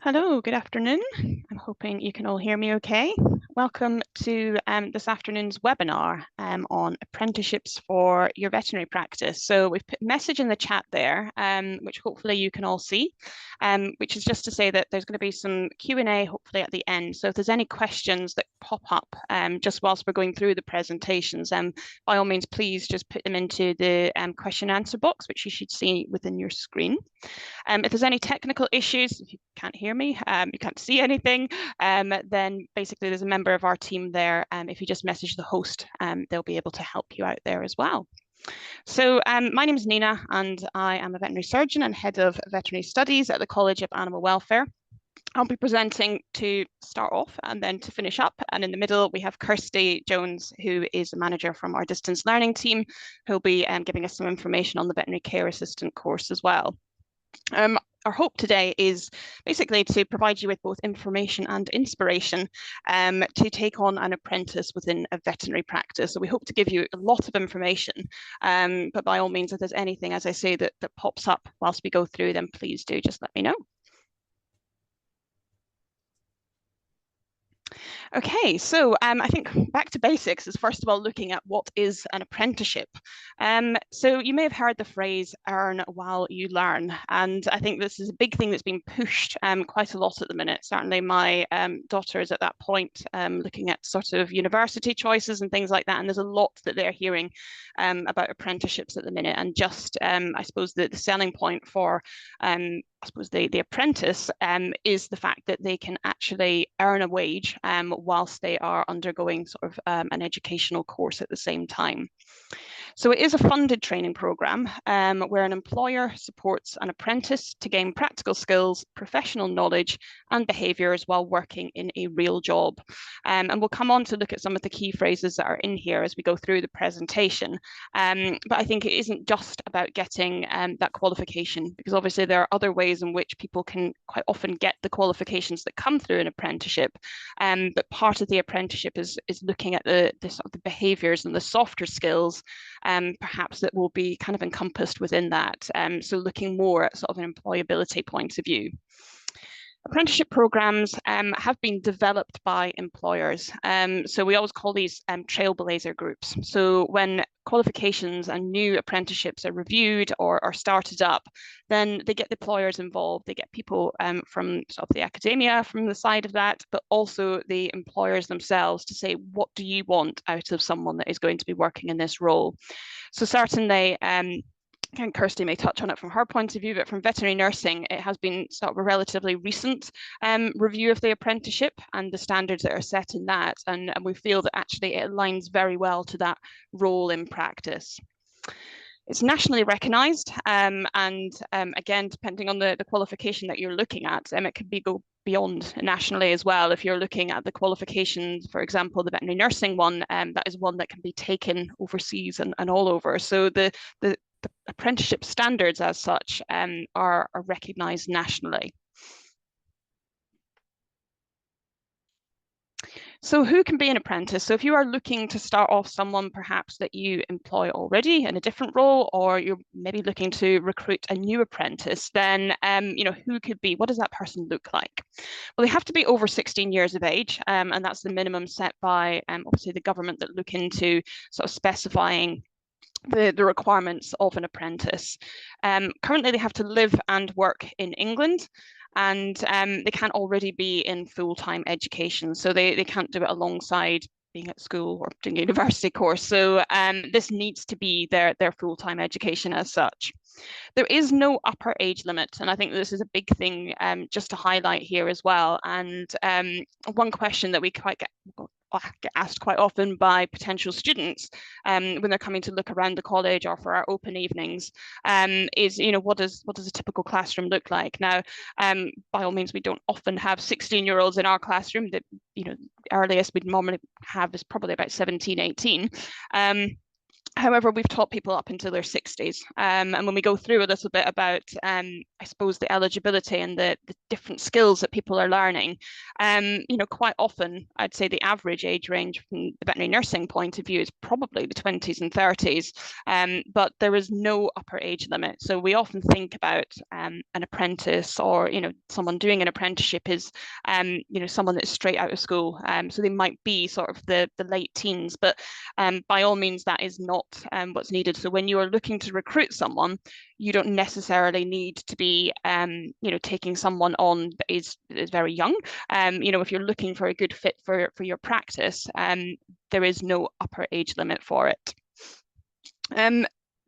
Hello, good afternoon. I'm hoping you can all hear me okay. Welcome to this afternoon's webinar on apprenticeships for your veterinary practice. So we've put a message in the chat there, which hopefully you can all see, which is just to say that there's going to be some Q&A hopefully at the end. So if there's any questions that pop up just whilst we're going through the presentations, by all means, please just put them into the question and answer box, which you should see within your screen. If there's any technical issues, if you can't hear me, you can't see anything, then basically there's a member of our team there. If you just message the host, they'll be able to help you out there as well. So my name is Nina, and I am a veterinary surgeon and head of veterinary studies at the College of Animal Welfare. I'll be presenting to start off and then to finish up. And in the middle, we have Kirsty Jones, who is a manager from our distance learning team, who'll be giving us some information on the veterinary care assistant course as well. Our hope today is basically to provide you with both information and inspiration to take on an apprentice within a veterinary practice. So we hope to give you a lot of information, but by all means, if there's anything, as I say, that pops up whilst we go through, then please do just let me know. Okay, so I think back to basics is first of all looking at what is an apprenticeship. So you may have heard the phrase earn while you learn, and I think this is a big thing that's being pushed quite a lot at the minute. Certainly my daughter is at that point looking at sort of university choices and things like that, and there's a lot that they're hearing about apprenticeships at the minute, and just I suppose the selling point for I suppose the apprentice is the fact that they can actually earn a wage whilst they are undergoing sort of an educational course at the same time. So it is a funded training program where an employer supports an apprentice to gain practical skills, professional knowledge and behaviours while working in a real job. And we'll come on to look at some of the key phrases that are in here as we go through the presentation. But I think it isn't just about getting that qualification, because obviously there are other ways in which people can quite often get the qualifications that come through an apprenticeship. But part of the apprenticeship is looking at the sort of the behaviours and the softer skills perhaps that will be kind of encompassed within that. So looking more at sort of an employability point of view. Apprenticeship programs have been developed by employers. So we always call these trailblazer groups. So when qualifications and new apprenticeships are reviewed or are started up, then they get the employers involved. They get people from sort of the academia from the side of that, but also the employers themselves to say, what do you want out of someone that is going to be working in this role? So certainly, and Kirsty may touch on it from her point of view, but from veterinary nursing, it has been sort of a relatively recent review of the apprenticeship and the standards that are set in that. And we feel that actually it aligns very well to that role in practice. It's nationally recognised, and again, depending on the qualification that you're looking at, it could go beyond nationally as well. If you're looking at the qualifications, for example, the veterinary nursing one, that is one that can be taken overseas and all over. So the apprenticeship standards as such are recognised nationally. So who can be an apprentice? So if you are looking to start off someone perhaps that you employ already in a different role, or you're maybe looking to recruit a new apprentice, then who could be, what does that person look like? Well, they have to be over 16 years of age, and that's the minimum set by obviously the government that look into sort of specifying the requirements of an apprentice. Currently, they have to live and work in England, and they can't already be in full-time education, so they can't do it alongside being at school or doing a university course. So this needs to be their full-time education as such. There is no upper age limit, and I think this is a big thing just to highlight here as well. And one question that we get asked quite often by potential students when they're coming to look around the college or for our open evenings is, what does a typical classroom look like? Now, by all means, we don't often have 16-year-olds in our classroom. That earliest we'd normally have is probably about 17, 18. However, we've taught people up until their 60s. And when we go through a little bit about, I suppose, the eligibility and the different skills that people are learning, quite often, I'd say the average age range from the veterinary nursing point of view is probably the 20s and 30s, but there is no upper age limit. So we often think about an apprentice or, someone doing an apprenticeship is, someone that's straight out of school. So they might be sort of the late teens, but by all means, that is not what's needed. So when you are looking to recruit someone, you don't necessarily need to be, taking someone on that is very young. If you're looking for a good fit for your practice, there is no upper age limit for it.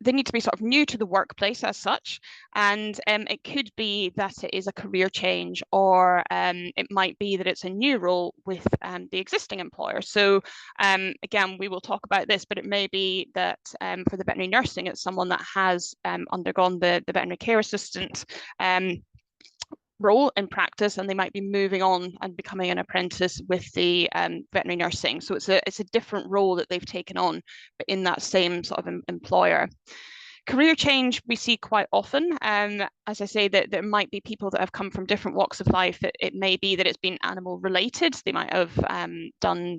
They need to be sort of new to the workplace as such, and it could be that it is a career change, or it might be that it's a new role with the existing employer. So again, we will talk about this, but it may be that for the veterinary nursing, it's someone that has undergone the veterinary care assistant role in practice, and they might be moving on and becoming an apprentice with the veterinary nursing. So it's a different role that they've taken on, but in that same sort of employer. Career change we see quite often. As I say, that there might be people that have come from different walks of life. It may be that it's been animal related. They might have done,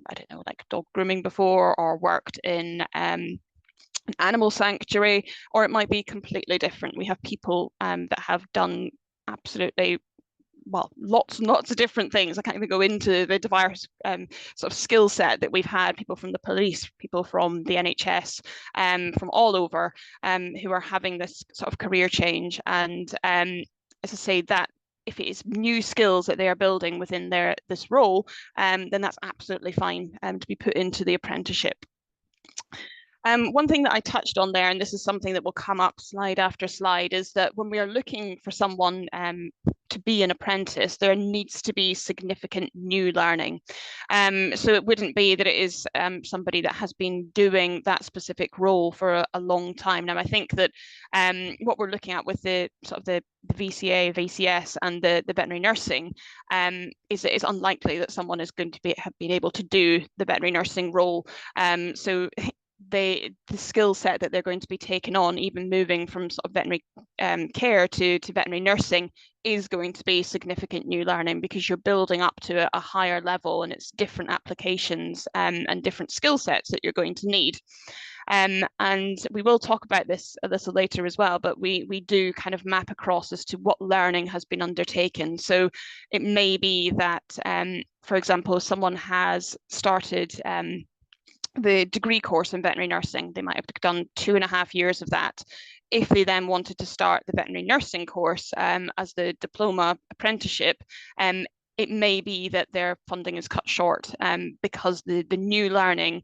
I don't know, like dog grooming before, or worked in an animal sanctuary, or it might be completely different. We have people that have done absolutely lots and lots of different things. I can't even go into the diverse sort of skill set that we've had. People from the police, people from the NHS, from all over, who are having this sort of career change. And as I say, that if it is new skills that they are building within this role, then that's absolutely fine to be put into the apprenticeship. One thing that I touched on there, and this is something that will come up slide after slide, is that when we are looking for someone to be an apprentice, there needs to be significant new learning. So it wouldn't be that it is somebody that has been doing that specific role for a long time. Now, I think that what we're looking at with the sort of the VCA, VCS, and the veterinary nursing is that it's unlikely that someone is going to have been able to do the veterinary nursing role. So the skill set that they're going to be taking on, even moving from sort of veterinary care to veterinary nursing, is going to be significant new learning, because you're building up to a higher level, and it's different applications and different skill sets that you're going to need. And we will talk about this a little later as well, but we do kind of map across as to what learning has been undertaken. So it may be that, for example, someone has started the degree course in veterinary nursing. They might have done 2.5 years of that. If they then wanted to start the veterinary nursing course as the diploma apprenticeship, it may be that their funding is cut short because the new learning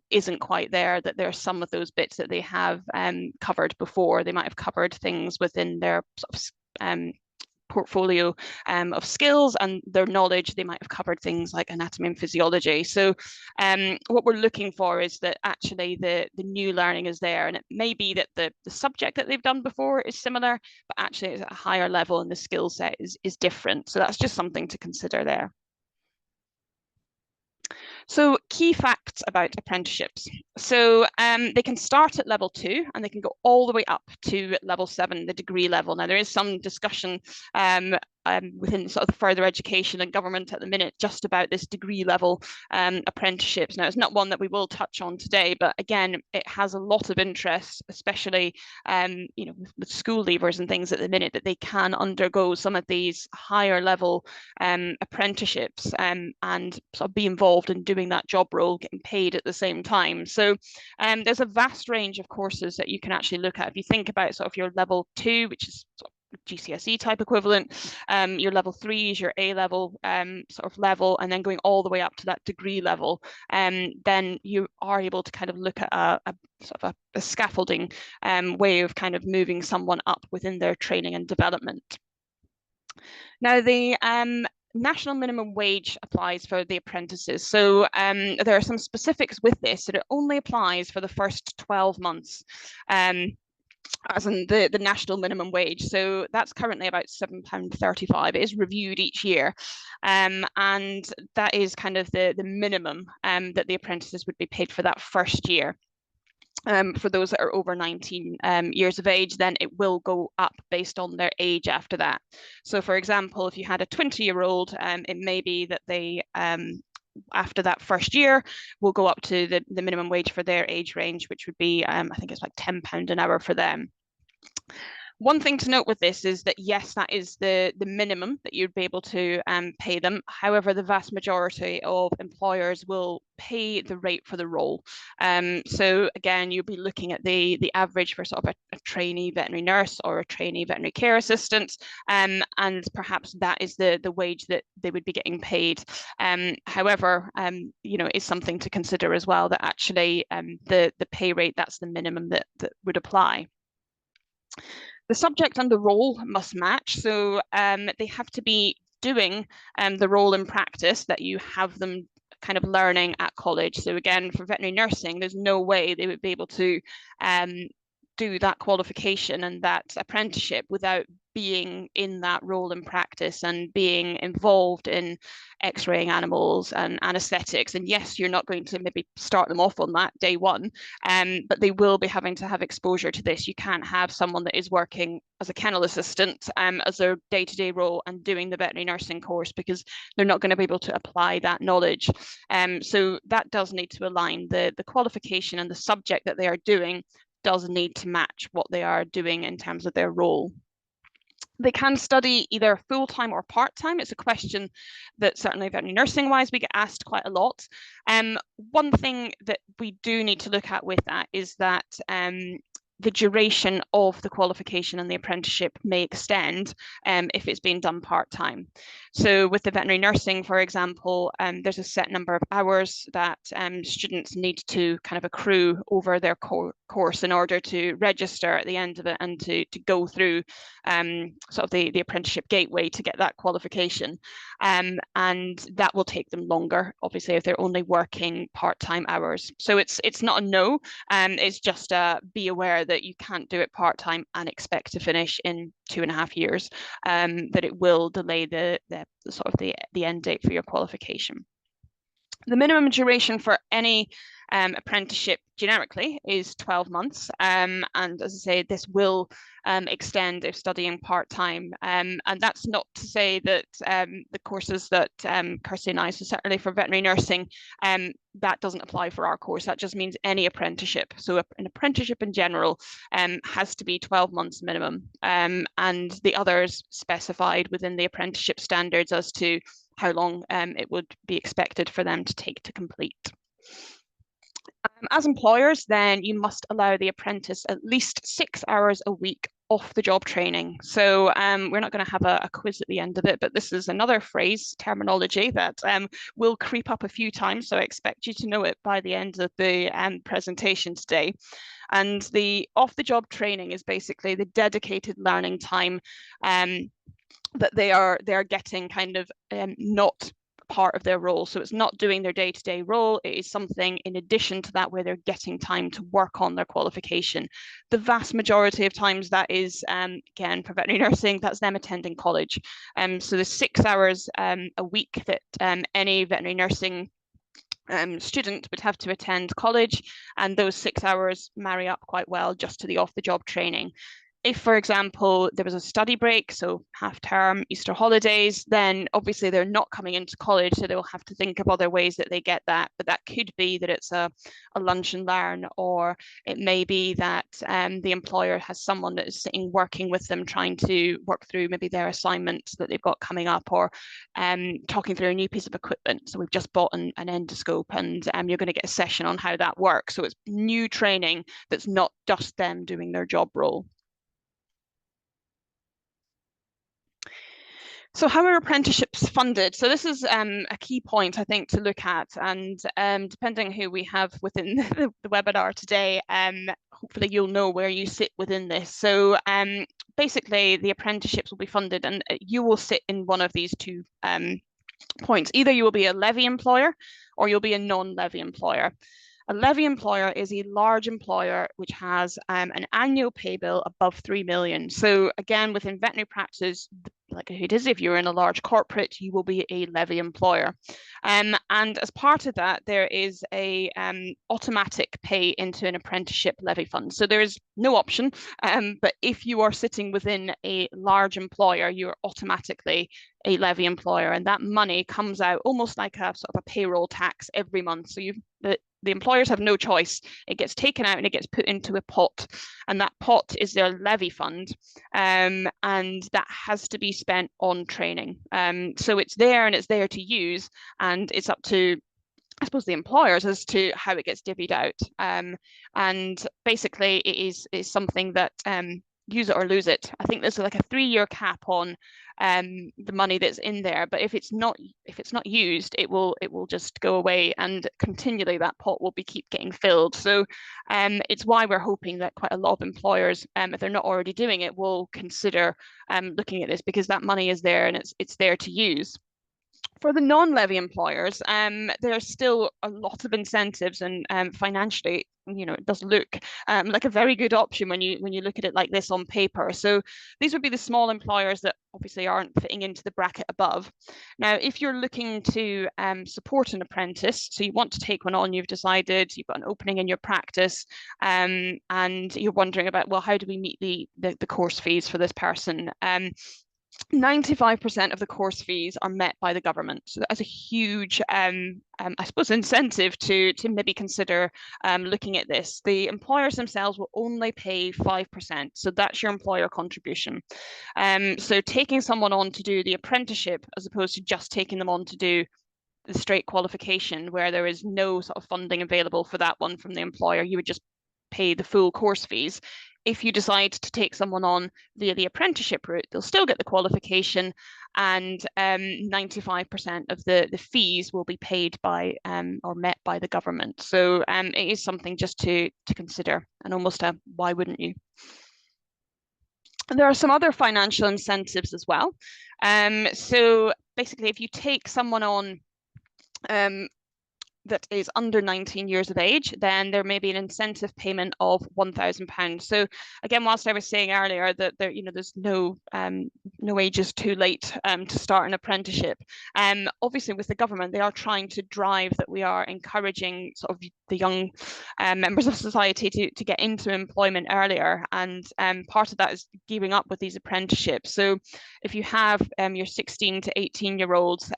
isn't quite there, that there are some of those bits that they have covered before. They might have covered things within their sort of portfolio of skills and their knowledge. They might have covered things like anatomy and physiology. So what we're looking for is that actually the new learning is there, and it may be that the subject that they've done before is similar, but actually it's at a higher level and the skill set is different. So that's just something to consider there. So key facts about apprenticeships. So they can start at level 2 and they can go all the way up to level 7, the degree level. Now, there is some discussion within sort of further education and government at the minute just about this degree level apprenticeships. Now, it's not one that we will touch on today, but again, it has a lot of interest, especially with school leavers and things at the minute, that they can undergo some of these higher level apprenticeships and sort of be involved in doing that job role, getting paid at the same time. So there's a vast range of courses that you can actually look at. If you think about sort of your level 2, which is sort of GCSE type equivalent, your level 3 is your A level sort of level, and then going all the way up to that degree level, then you are able to kind of look at a sort of a scaffolding way of kind of moving someone up within their training and development. Now, the national minimum wage applies for the apprentices. So there are some specifics with this, that it only applies for the first 12 months. As in the national minimum wage. So that's currently about £7.35. It is reviewed each year. And that is kind of the minimum that the apprentices would be paid for that first year. For those that are over 19 years of age, then it will go up based on their age after that. So for example, if you had a 20-year-old, it may be that they, after that first year, will go up to the minimum wage for their age range, which would be, I think it's like £10 an hour for them. One thing to note with this is that, yes, that is the minimum that you'd be able to pay them. However, the vast majority of employers will pay the rate for the role. So again, you'll be looking at the average for sort of a trainee veterinary nurse or a trainee veterinary care assistant, and perhaps that is the wage that they would be getting paid. However, you know, is something to consider as well, that actually the pay rate, that's the minimum that would apply. The subject and the role must match. So they have to be doing the role in practice that you have them kind of learning at college. So again, for veterinary nursing, there's no way they would be able to do that qualification and that apprenticeship without being in that role in practice and being involved in x-raying animals and anesthetics. And yes, you're not going to maybe start them off on that day one, but they will be having to have exposure to this. You can't have someone that is working as a kennel assistant as their day-to-day role and doing the veterinary nursing course, because they're not going to be able to apply that knowledge. So that does need to align. The qualification and the subject that they are doing does need to match what they are doing in terms of their role. They can study either full-time or part-time. It's a question that certainly veterinary nursing wise we get asked quite a lot. One thing that we do need to look at with that is that the duration of the qualification and the apprenticeship may extend if it's being done part-time. So with the veterinary nursing, for example, there's a set number of hours that students need to kind of accrue over their course in order to register at the end of it and to go through sort of the apprenticeship gateway to get that qualification. And that will take them longer, obviously, if they're only working part-time hours. So it's not a no, it's just be aware that you can't do it part-time and expect to finish in 2.5 years, that it will delay the sort of the end date for your qualification. The minimum duration for any apprenticeship generically is 12 months. And as I say, this will extend if studying part-time. And that's not to say that the courses that Kirsty and I, so certainly for veterinary nursing, that doesn't apply for our course. That just means any apprenticeship. So an apprenticeship in general has to be 12 months minimum. And the others specified within the apprenticeship standards as to how long it would be expected for them to take to complete. As employers, then you must allow the apprentice at least 6 hours a week off the job training. So we're not going to have a quiz at the end of it, but this is another phrase, terminology that will creep up a few times. So I expect you to know it by the end of the presentation today. And the off the job training is basically the dedicated learning time that they are getting kind of not part of their role. So it's not doing their day-to-day role. It is something in addition to that where they're getting time to work on their qualification. The vast majority of times that is, again, for veterinary nursing, that's them attending college. So the 6 hours a week that any veterinary nursing student would have to attend college, and those 6 hours marry up quite well just to the off-the-job training. If, for example, there was a study break, so half term, Easter holidays, then obviously they're not coming into college, so they'll have to think of other ways that they get that. But that could be that it's a lunch and learn, or it may be that the employer has someone that is sitting working with them, trying to work through maybe their assignments that they've got coming up, or talking through a new piece of equipment. So we've just bought an endoscope, and you're going to get a session on how that works. So it's new training that's not just them doing their job role. So how are apprenticeships funded? So this is a key point, I think, to look at. And depending who we have within the webinar today, hopefully you'll know where you sit within this. So basically, the apprenticeships will be funded, and you will sit in one of these two points. Either you will be a levy employer or you'll be a non-levy employer. A levy employer is a large employer which has an annual pay bill above 3 million. So again, within veterinary practice, likelihood is if you're in a large corporate, you will be a levy employer. And as part of that, there is a automatic pay into an apprenticeship levy fund. So there is no option, but if you are sitting within a large employer, you're automatically a levy employer, and that money comes out almost like a sort of a payroll tax every month. So the employers have no choice. It gets taken out and it gets put into a pot, and that pot is their levy fund, and that has to be spent on training. So it's there and it's there to use, and it's up to, I suppose, the employers as to how it gets divvied out. And basically, it is something that use it or lose it. I think there's like a 3-year cap on the money that's in there, but if it's not used, it will just go away, and continually that pot will keep getting filled. So it's why we're hoping that quite a lot of employers, if they're not already doing it, will consider looking at this, because that money is there and it's there to use. For the non-levy employers, there's still a lot of incentives, and financially, it does look like a very good option when you look at it like this on paper. So these would be the small employers that obviously aren't fitting into the bracket above. Now, if you're looking to support an apprentice, so you want to take one on, you've decided you've got an opening in your practice, and you're wondering about, well, how do we meet the course fees for this person? 95% of the course fees are met by the government. So that's a huge, I suppose, incentive to maybe consider looking at this. The employers themselves will only pay 5%. So that's your employer contribution. So taking someone on to do the apprenticeship, as opposed to just taking them on to do the straight qualification, where there is no sort of funding available for that one from the employer, you would just pay the full course fees. If you decide to take someone on via the apprenticeship route, they'll still get the qualification, and 95% of the fees will be paid by or met by the government. So it is something just to consider, and almost a why wouldn't you? There are some other financial incentives as well. So basically, if you take someone on that is under 19 years of age, then there may be an incentive payment of £1,000. So again, whilst I was saying earlier that there's no age is too late to start an apprenticeship. Obviously, with the government, they are trying to drive that we are encouraging sort of the young members of society to get into employment earlier, and part of that is gearing up with these apprenticeships. So if you have your 16 to 18-year-olds,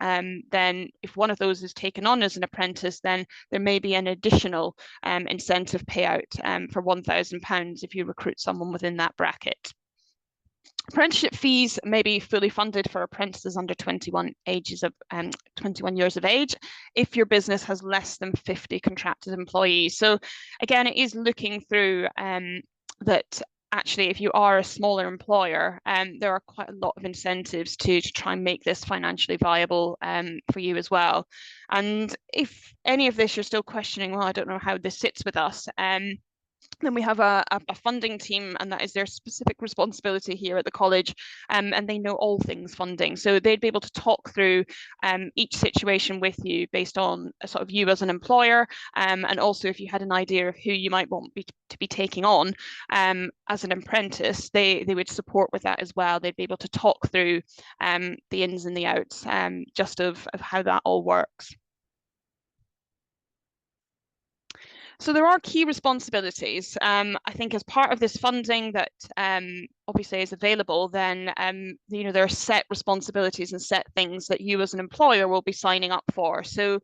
then if one of those is taken on as an apprentice, then there may be an additional incentive payout for £1,000 if you recruit someone within that bracket. Apprenticeship fees may be fully funded for apprentices under 21 years of age if your business has less than 50 contracted employees. So again, it is looking through that actually, if you are a smaller employer, there are quite a lot of incentives to try and make this financially viable for you as well. And if any of this you're still questioning, well, I don't know how this sits with us, then we have a funding team, and that is their specific responsibility here at the college, and they know all things funding. So they'd be able to talk through each situation with you based on sort of you as an employer, and also if you had an idea of who you might want to be taking on as an apprentice, they would support with that as well. They'd be able to talk through the ins and the outs just of how that all works. So there are key responsibilities. I think as part of this funding that obviously is available, then there are set responsibilities and set things that you as an employer will be signing up for. So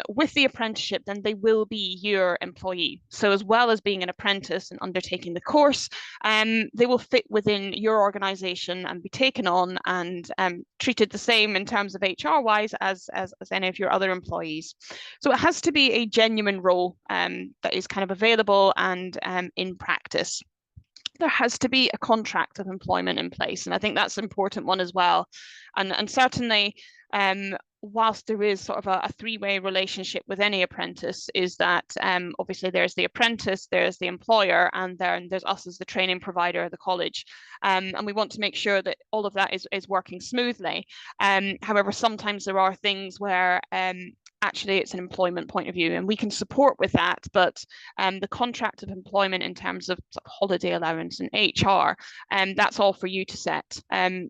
with the apprenticeship, then they will be your employee. So as well as being an apprentice and undertaking the course, they will fit within your organisation and be taken on and treated the same in terms of HR-wise as any of your other employees. So it has to be a genuine role that is kind of available and in practice. There has to be a contract of employment in place, and I think that's an important one as well. And certainly, whilst there is sort of a three-way relationship with any apprentice, is that obviously there's the apprentice, there's the employer, and then there's us as the training provider of the college. And we want to make sure that all of that is working smoothly. However, sometimes there are things where actually it's an employment point of view, and we can support with that. But the contract of employment in terms of, sort of holiday allowance and HR, that's all for you to set.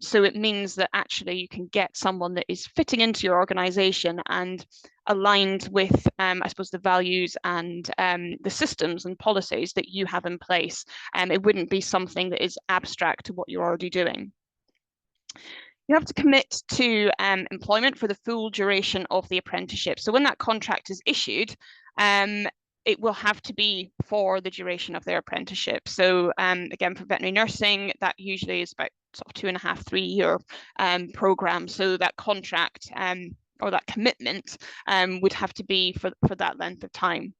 So it means that actually you can get someone that is fitting into your organisation and aligned with, I suppose, the values and the systems and policies that you have in place. It wouldn't be something that is abstract to what you're already doing. You have to commit to employment for the full duration of the apprenticeship. So when that contract is issued, it will have to be for the duration of their apprenticeship. So again, for veterinary nursing, that usually is about sort of 2.5, 3 year program. So that contract or that commitment would have to be for that length of time.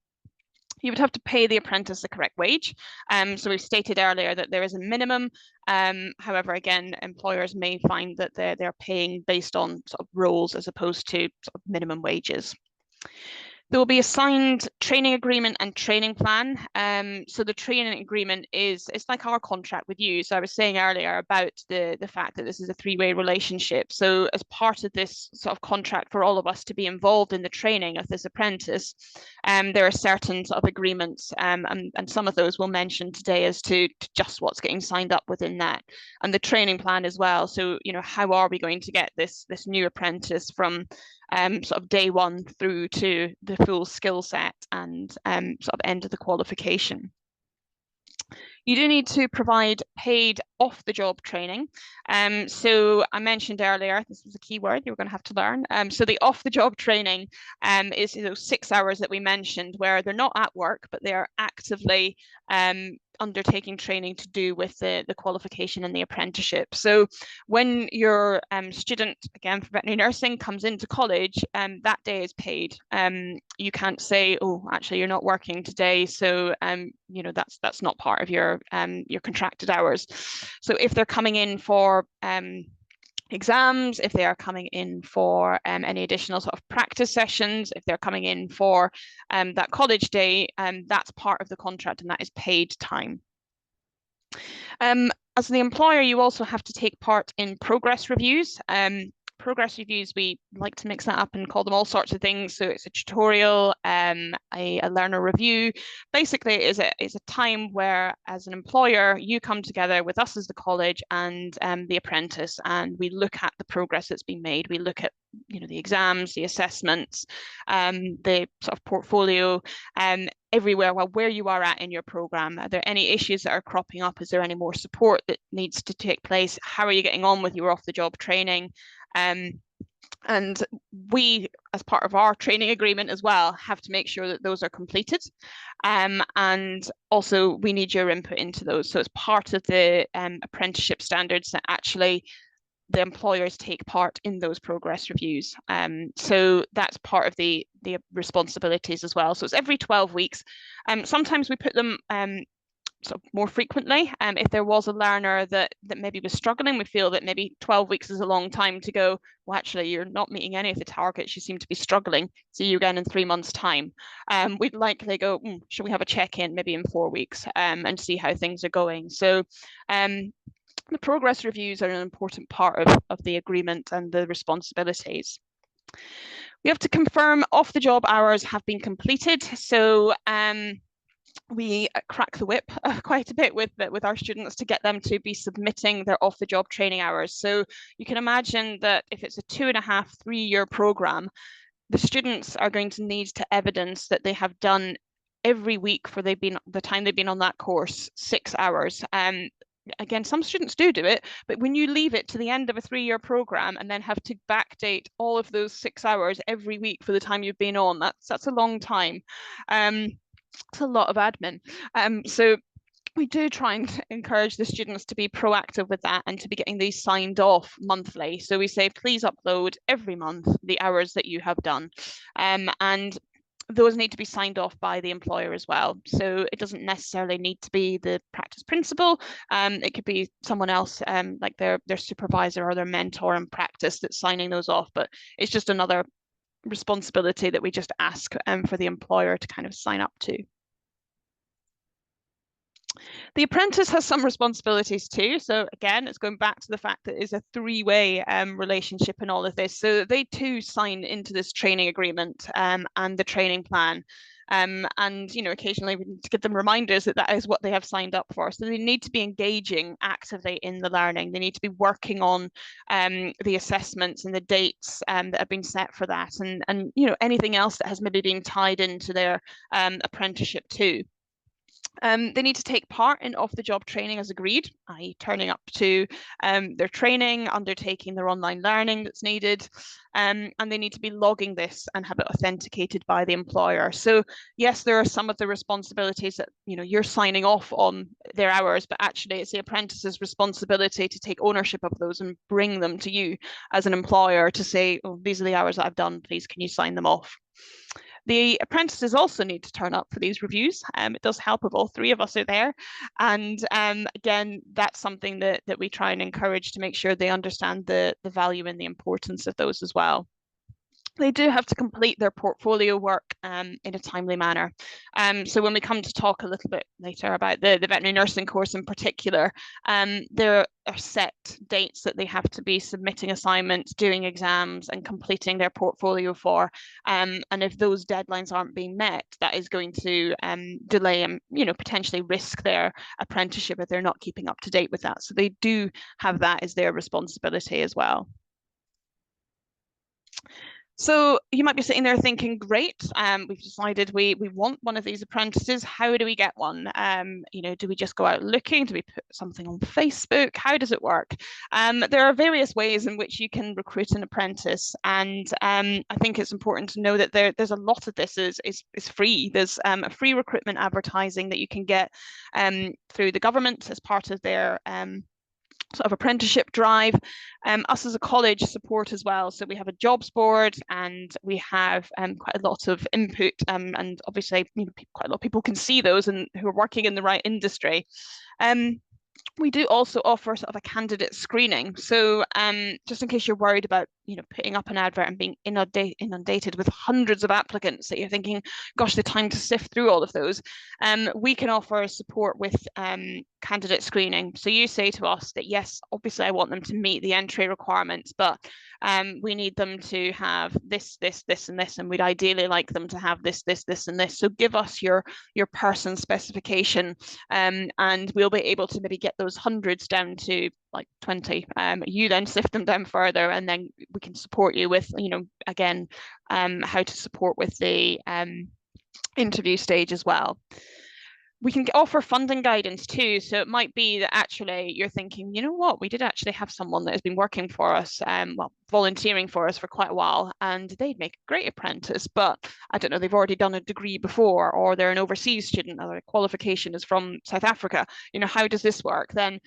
You would have to pay the apprentice the correct wage. So we've stated earlier that there is a minimum. However, again, employers may find that they're paying based on sort of roles as opposed to sort of minimum wages. There will be a signed training agreement and training plan. So the training agreement it's like our contract with you. So I was saying earlier about the fact that this is a three-way relationship. So as part of this sort of contract for all of us to be involved in the training of this apprentice, there are certain sort of agreements, and some of those we'll mention today as to just what's getting signed up within that, and the training plan as well. So, how are we going to get this new apprentice from sort of day one through to the full skill set and sort of end of the qualification. You do need to provide paid off-the-job training. So I mentioned earlier, this was a key word you're going to have to learn. So the off-the-job training is those 6 hours that we mentioned where they're not at work, but they are actively undertaking training to do with the qualification and the apprenticeship. So when your student, again for veterinary nursing, comes into college, that day is paid. You can't say, oh, actually you're not working today, so that's not part of your contracted hours. So if they're coming in for exams, if they are coming in for any additional sort of practice sessions, if they're coming in for that college day, that's part of the contract and that is paid time. As the employer, you also have to take part in progress reviews. Progress reviews, we like to mix that up and call them all sorts of things. So it's a tutorial, a learner review. Basically, it's a time where, as an employer, you come together with us as the college and the apprentice, and we look at the progress that's been made. We look at the exams, the assessments, the sort of portfolio, everywhere, where you are at in your program. Are there any issues that are cropping up? Is there any more support that needs to take place? How are you getting on with your off-the-job training? And we, as part of our training agreement as well, have to make sure that those are completed. And also we need your input into those. So it's part of the apprenticeship standards that actually the employers take part in those progress reviews. So that's part of the responsibilities as well. So it's every 12 weeks. Sometimes we put them sort of more frequently. If there was a learner that maybe was struggling, we feel that maybe 12 weeks is a long time to go, well, actually, you're not meeting any of the targets, you seem to be struggling, see you again in 3 months' time. We'd likely go, should we have a check-in maybe in 4 weeks and see how things are going. So the progress reviews are an important part of the agreement and the responsibilities. We have to confirm off-the-job hours have been completed. So we crack the whip quite a bit with our students to get them to be submitting their off-the-job training hours. So you can imagine that if it's a 2.5, 3-year program, the students are going to need to evidence that they have done every week for the time they've been on that course 6 hours. Again, some students do it, but when you leave it to the end of a 3-year program and then have to backdate all of those 6 hours every week for the time you've been on, that's a long time. It's a lot of admin. So we do try and encourage the students to be proactive with that and to be getting these signed off monthly. So we say, please upload every month the hours that you have done. And those need to be signed off by the employer as well. So it doesn't necessarily need to be the practice principal. It could be someone else, like their supervisor or their mentor in practice that's signing those off. But it's just another responsibility that we just ask for the employer to kind of sign up to. The apprentice has some responsibilities too. So again, it's going back to the fact that it's a three-way relationship in all of this. So they too sign into this training agreement and the training plan. And occasionally we need to give them reminders that that is what they have signed up for. So they need to be engaging actively in the learning. They need to be working on the assessments and the dates that have been set for that, and anything else that has maybe been tied into their apprenticeship too. They need to take part in off-the-job training as agreed, i.e. turning up to their training, undertaking their online learning that's needed, and they need to be logging this and have it authenticated by the employer. So yes, there are some of the responsibilities that you're signing off on their hours, but actually it's the apprentice's responsibility to take ownership of those and bring them to you as an employer to say, oh, these are the hours that I've done, please can you sign them off. The apprentices also need to turn up for these reviews. It does help if all three of us are there. And again, that's something that we try and encourage to make sure they understand the value and the importance of those as well. They do have to complete their portfolio work in a timely manner. So when we come to talk a little bit later about the veterinary nursing course in particular, there are set dates that they have to be submitting assignments, doing exams, and completing their portfolio for. And if those deadlines aren't being met, that is going to delay and potentially risk their apprenticeship if they're not keeping up to date with that. So they do have that as their responsibility as well. So you might be sitting there thinking, great, we've decided we want one of these apprentices. How do we get one? Do we just go out looking? Do we put something on Facebook? How does it work? There are various ways in which you can recruit an apprentice. And I think it's important to know that there's a lot of this is free. There's a free recruitment advertising that you can get through the government as part of their sort of apprenticeship drive. Us as a college support as well. So we have a jobs board and we have quite a lot of input, and obviously quite a lot of people can see those and who are working in the right industry. We do also offer sort of a candidate screening. So just in case you're worried about, putting up an advert and being inundated with hundreds of applicants that you're thinking, gosh, the time to sift through all of those, we can offer support with candidate screening. So you say to us that, yes, obviously I want them to meet the entry requirements, but we need them to have this, this, this, and this, and we'd ideally like them to have this, this, this, and this. So give us your person specification, and we'll be able to maybe get those hundreds down to like 20. You then sift them down further, and then we can support you with, again, how to support with the interview stage as well. We can offer funding guidance too. So it might be that actually you're thinking, you know what, we did actually have someone that has been working for us, volunteering for us for quite a while, and they'd make a great apprentice, but I don't know, they've already done a degree before, or they're an overseas student, or their qualification is from South Africa. How does this work? Then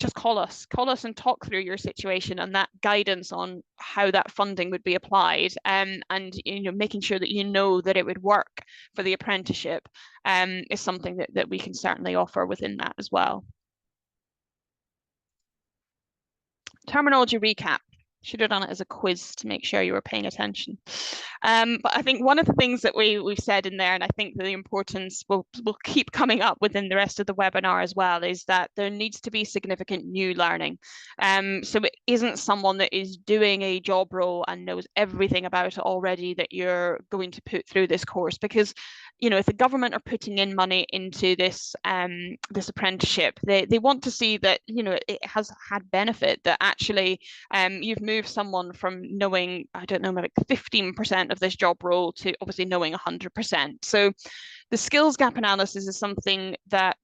just call us and talk through your situation and that guidance on how that funding would be applied, and making sure that that it would work for the apprenticeship is something that we can certainly offer within that as well. Terminology recap. Should have done it as a quiz to make sure you were paying attention. But I think one of the things that we've said in there, and I think the importance will keep coming up within the rest of the webinar as well, is that there needs to be significant new learning. So it isn't someone that is doing a job role and knows everything about it already that you're going to put through this course, because if the government are putting in money into this this apprenticeship, they want to see that it has had benefit, that actually you've moved someone from knowing, I don't know, maybe 15% of this job role to obviously knowing 100%. So the skills gap analysis is something that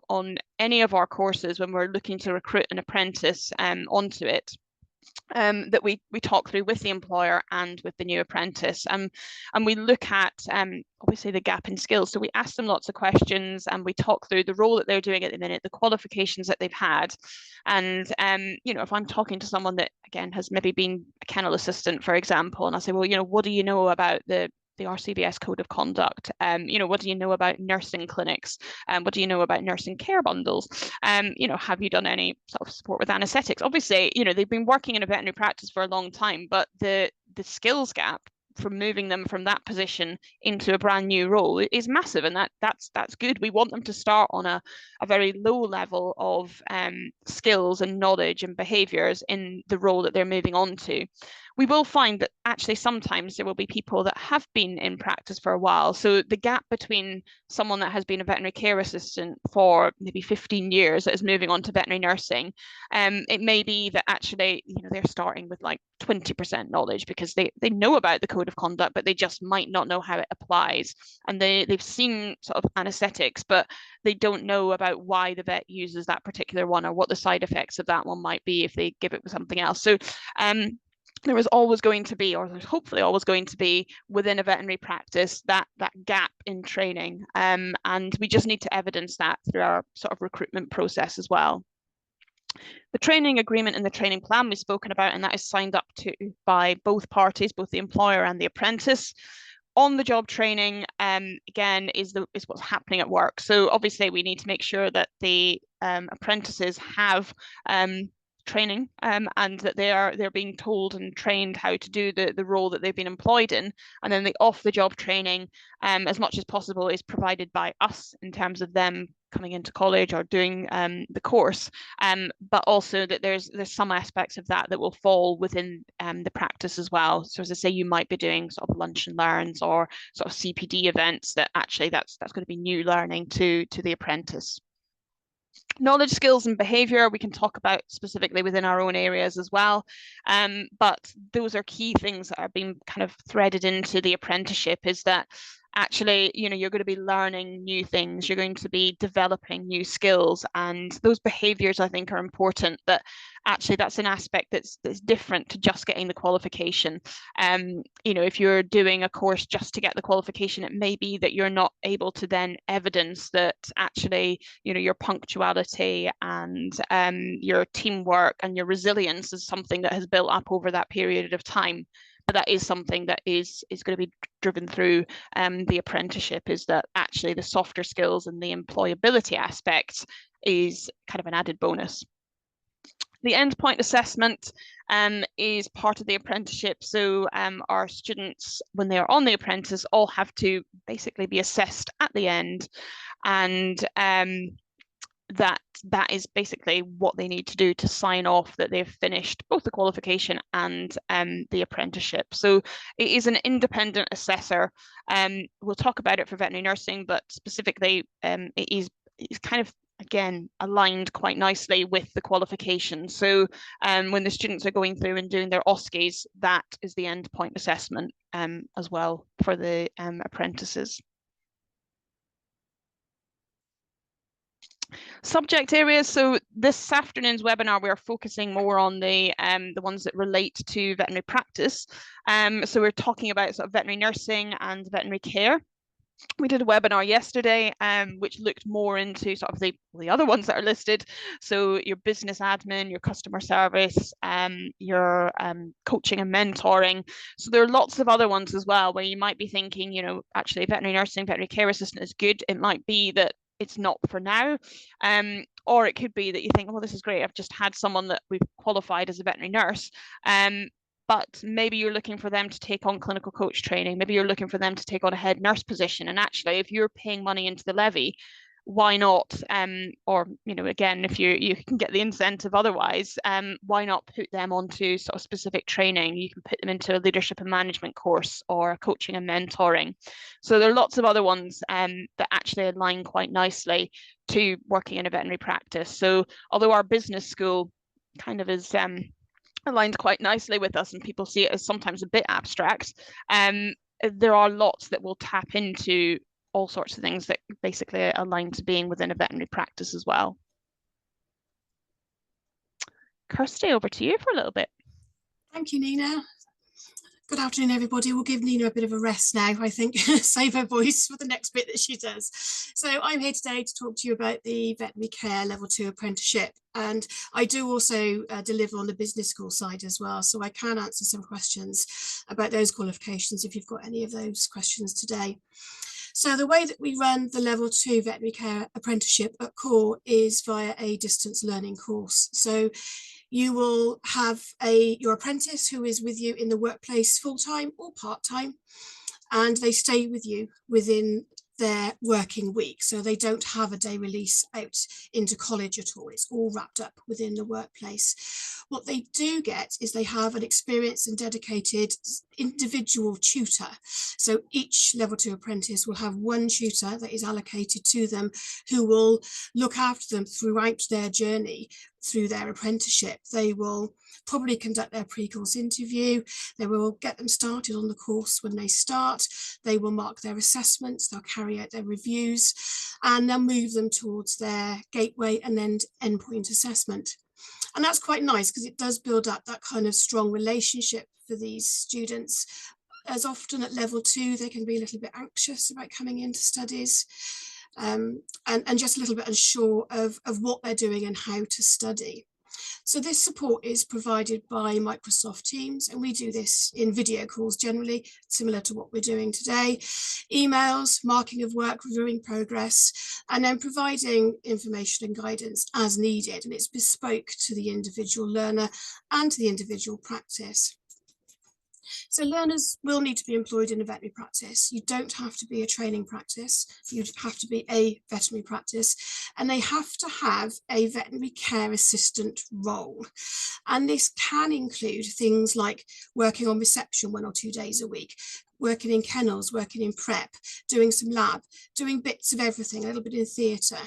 on any of our courses, when we're looking to recruit an apprentice onto it, that we talk through with the employer and with the new apprentice, and we look at obviously the gap in skills. So we ask them lots of questions and we talk through the role that they're doing at the minute, the qualifications that they've had, and if I'm talking to someone that again has maybe been a kennel assistant, for example, and I say, well, what do you know about the RCVS code of conduct? What do you know about nursing clinics? What do you know about nursing care bundles? Have you done any sort of support with anaesthetics? Obviously, they've been working in a veterinary practice for a long time, but the skills gap from moving them from that position into a brand new role is massive, and that's good. We want them to start on a very low level of skills and knowledge and behaviours in the role that they're moving on to. We will find that actually sometimes there will be people that have been in practice for a while. So the gap between someone that has been a veterinary care assistant for maybe 15 years that is moving on to veterinary nursing, it may be that actually, they're starting with like 20% knowledge because they know about the code of conduct, but they just might not know how it applies. And they've seen sort of anesthetics, but they don't know about why the vet uses that particular one or what the side effects of that one might be if they give it with something else. So there is always going to be, or there's hopefully always going to be within a veterinary practice, that gap in training. And we just need to evidence that through our sort of recruitment process as well. The training agreement and the training plan we've spoken about, and that is signed up to by both parties, both the employer and the apprentice. On the job training, again, is what's happening at work. So obviously we need to make sure that the apprentices have training and that they're being told and trained how to do the role that they've been employed in. And then the off the job training, as much as possible, is provided by us in terms of them coming into college or doing the course, but also that there's some aspects of that will fall within the practice as well. So as I say, you might be doing sort of lunch and learns or sort of CPD events that actually that's going to be new learning to the apprentice. Knowledge, skills, and behaviour we can talk about specifically within our own areas as well. But those are key things that are being kind of threaded into the apprenticeship, is that actually, you're going to be learning new things, you're going to be developing new skills, and those behaviours I think are important. That actually that's an aspect that's different to just getting the qualification. If you're doing a course just to get the qualification, it may be that you're not able to then evidence that actually, your punctuality and your teamwork and your resilience is something that has built up over that period of time. But that is something that is going to be driven through the apprenticeship, is that actually the softer skills and the employability aspect is kind of an added bonus. The endpoint assessment is part of the apprenticeship. So our students, when they are on the apprentice, all have to basically be assessed at the end, and that is basically what they need to do to sign off that they've finished both the qualification and the apprenticeship. So it is an independent assessor. We'll talk about it for veterinary nursing, but specifically it's kind of, again, aligned quite nicely with the qualification. So when the students are going through and doing their OSCEs, that is the endpoint assessment as well for the apprentices. Subject areas. So this afternoon's webinar, we are focusing more on the ones that relate to veterinary practice. So we're talking about sort of veterinary nursing and veterinary care. We did a webinar yesterday, which looked more into sort of the other ones that are listed. So your business admin, your customer service, your coaching and mentoring. So there are lots of other ones as well where you might be thinking, actually veterinary nursing, veterinary care assistant is good. It might be that it's not for now. Or it could be that you think, well, this is great. I've just had someone that we've qualified as a veterinary nurse. But maybe you're looking for them to take on clinical coach training. Maybe you're looking for them to take on a head nurse position. And actually, if you're paying money into the levy, why not? Or, again, if you can get the incentive otherwise, why not put them onto sort of specific training? You can put them into a leadership and management course or coaching and mentoring. So there are lots of other ones that actually align quite nicely to working in a veterinary practice. So although our business school kind of is aligned quite nicely with us and people see it as sometimes a bit abstract, there are lots that will tap into all sorts of things that basically align to being within a veterinary practice as well. Kirsty, over to you for a little bit. Thank you, Nina. Good afternoon, everybody. We'll give Nina a bit of a rest now, I think, save her voice for the next bit that she does. So I'm here today to talk to you about the veterinary care level 2 apprenticeship. And I do also deliver on the business school side as well. So I can answer some questions about those qualifications if you've got any of those questions today. So the way that we run the level 2 veterinary care apprenticeship at core is via a distance learning course. So you will have your apprentice who is with you in the workplace full-time or part-time, and they stay with you within their working week. So they don't have a day release out into college at all. It's all wrapped up within the workplace. What they do get is they have an experienced and dedicated individual tutor. So each level 2 apprentice will have one tutor that is allocated to them, who will look after them throughout their journey through their apprenticeship. They will probably conduct their pre-course interview. They will get them started on the course when they start. They will mark their assessments. They'll carry out their reviews, and they'll move them towards their gateway and then endpoint assessment. And that's quite nice because it does build up that kind of strong relationship for these students. As often at level 2, they can be a little bit anxious about coming into studies, and just a little bit unsure of what they're doing and how to study. So this support is provided by Microsoft Teams, and we do this in video calls generally, similar to what we're doing today. Emails, marking of work, reviewing progress, and then providing information and guidance as needed. And it's bespoke to the individual learner and to the individual practice. So learners will need to be employed in a veterinary practice. You don't have to be a training practice. You have to be a veterinary practice, and they have to have a veterinary care assistant role. And this can include things like working on reception 1 or 2 days a week, working in kennels, working in prep, doing some lab, doing bits of everything, a little bit in theatre.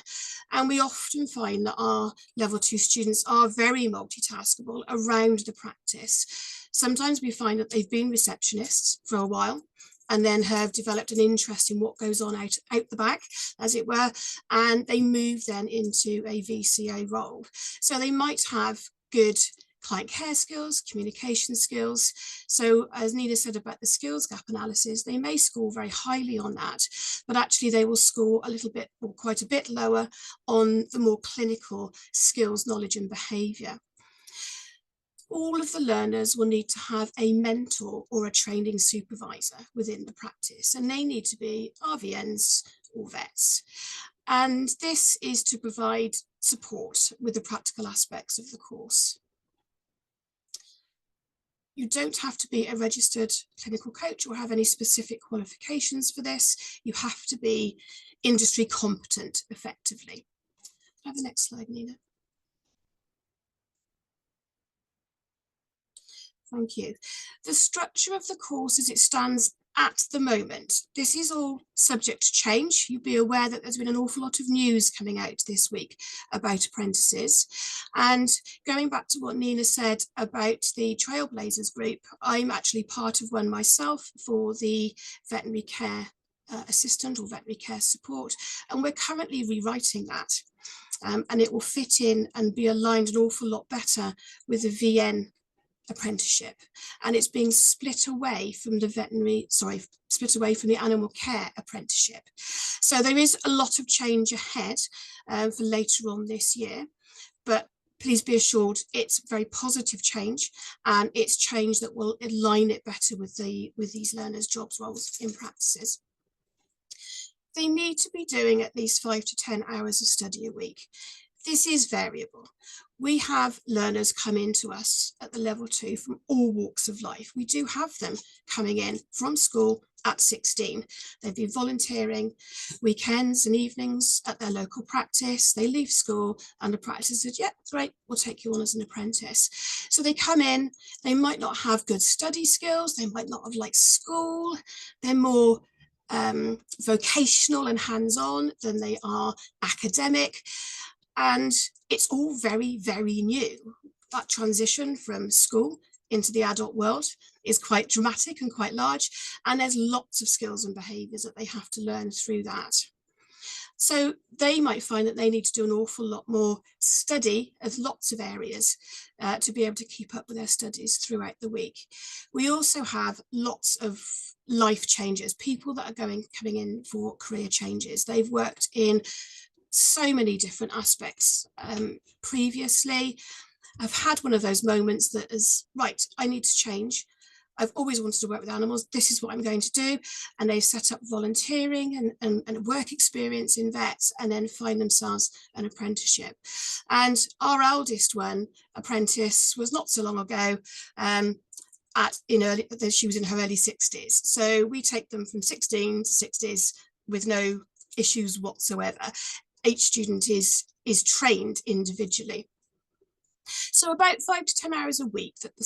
And we often find that our level 2 students are very multitaskable around the practice. Sometimes we find that they've been receptionists for a while and then have developed an interest in what goes on out the back, as it were, and they move then into a VCA role. So they might have good client care skills, communication skills. So as Nina said about the skills gap analysis, they may score very highly on that, but actually they will score a little bit or quite a bit lower on the more clinical skills, knowledge and behaviour. All of the learners will need to have a mentor or a training supervisor within the practice, and they need to be RVNs or vets. And this is to provide support with the practical aspects of the course. You don't have to be a registered clinical coach or have any specific qualifications for this. You have to be industry competent effectively. Can I have the next slide, Nina? Thank you. The structure of the course as it stands at the moment, this is all subject to change. You'll be aware that there's been an awful lot of news coming out this week about apprentices. And going back to what Nina said about the Trailblazers group, I'm actually part of one myself for the veterinary care assistant or veterinary care support, and we're currently rewriting that. And it will fit in and be aligned an awful lot better with the VN apprenticeship, and it's being split away from the animal care apprenticeship. So there is a lot of change ahead for later on this year, but please be assured it's very positive change, and it's change that will align it better with these learners' jobs roles in practices. They need to be doing at least 5 to 10 hours of study a week. This is variable. We have learners come into us at the level 2 from all walks of life. We do have them coming in from school at 16. They've been volunteering weekends and evenings at their local practice. They leave school and the practice said, yeah, great, we'll take you on as an apprentice. So they come in, they might not have good study skills, they might not have liked school, they're more vocational and hands-on than they are academic. And it's all very, very new. That transition from school into the adult world is quite dramatic and quite large. And there's lots of skills and behaviours that they have to learn through that. So they might find that they need to do an awful lot more study of lots of areas to be able to keep up with their studies throughout the week. We also have lots of life changes, people that are coming in for career changes. They've worked in so many different aspects previously. I've had one of those moments that is, right, I need to change. I've always wanted to work with animals. This is what I'm going to do. And they've set up volunteering and work experience in vets, and then find themselves an apprenticeship. And our eldest one, apprentice, was not so long ago. She was in her early 60s. So we take them from 16 to 60s with no issues whatsoever. Each student is trained individually. So about 5 to 10 hours a week that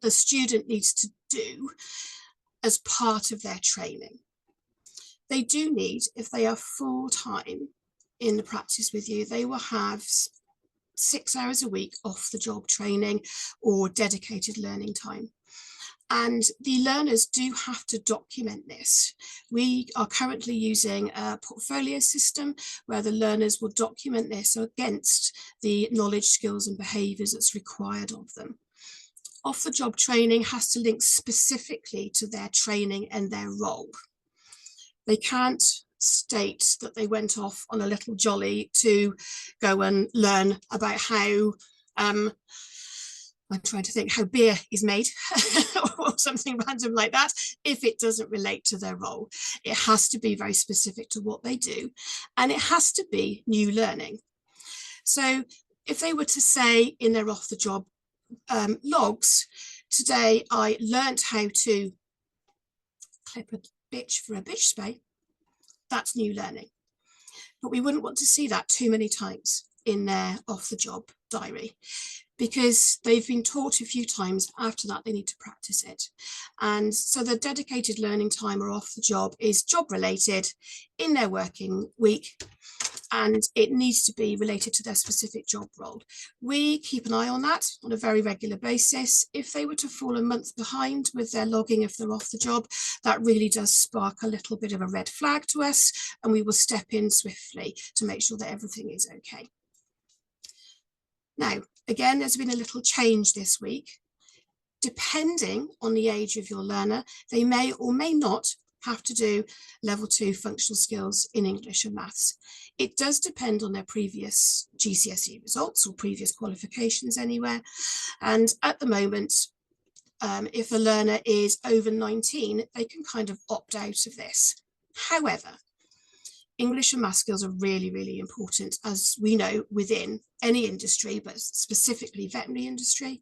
the student needs to do as part of their training. They do need, if they are full-time in the practice with you, they will have 6 hours a week off the job training or dedicated learning time. And the learners do have to document this. We are currently using a portfolio system where the learners will document this against the knowledge, skills and behaviours that's required of them. Off-the-job training has to link specifically to their training and their role. They can't state that they went off on a little jolly to go and learn about how I'm trying to think how beer is made or something random like that, if it doesn't relate to their role. It has to be very specific to what they do, and it has to be new learning. So if they were to say in their off-the-job logs, today I learnt how to clip a bitch for a bitch spay, that's new learning. But we wouldn't want to see that too many times in their off-the-job diary, because they've been taught a few times. After that, they need to practice it. And so the dedicated learning time or off the job is job related in their working week, and it needs to be related to their specific job role. We keep an eye on that on a very regular basis. If they were to fall a month behind with their logging, if they're off the job, that really does spark a little bit of a red flag to us, and we will step in swiftly to make sure that everything is okay. Now, again, there's been a little change this week. Depending on the age of your learner, they may or may not have to do level 2 functional skills in English and maths. It does depend on their previous GCSE results or previous qualifications anywhere. And at the moment, if a learner is over 19, they can kind of opt out of this. However, English and math skills are really, really important, as we know, within any industry, but specifically veterinary industry.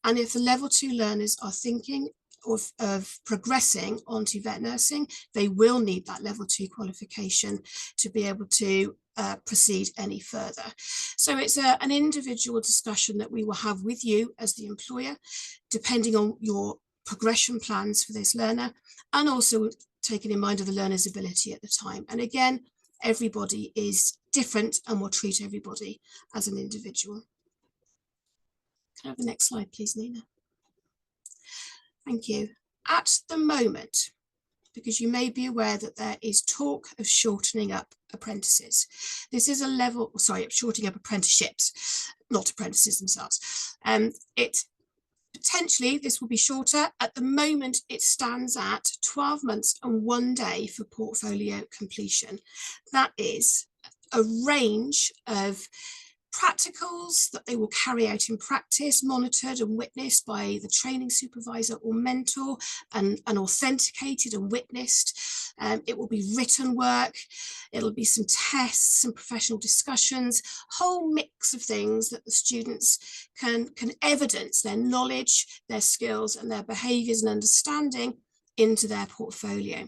And if the level 2 learners are thinking of progressing onto vet nursing, they will need that level 2 qualification to be able to proceed any further. So it's an individual discussion that we will have with you as the employer, depending on your progression plans for this learner, and also taking in mind of the learner's ability at the time. And again, everybody is different, and we'll treat everybody as an individual. Can I have the next slide, please, Nina? Thank you. At the moment, because you may be aware that there is talk of shortening up apprentices. This is a level, sorry, shortening up apprenticeships, not apprentices themselves. Potentially this will be shorter. At the moment, it stands at 12 months and 1 day for portfolio completion. That is a range of practicals that they will carry out in practice, monitored and witnessed by the training supervisor or mentor, and authenticated and witnessed. It will be written work, it'll be some tests, some professional discussions, whole mix of things that the students can evidence their knowledge, their skills and their behaviours and understanding into their portfolio.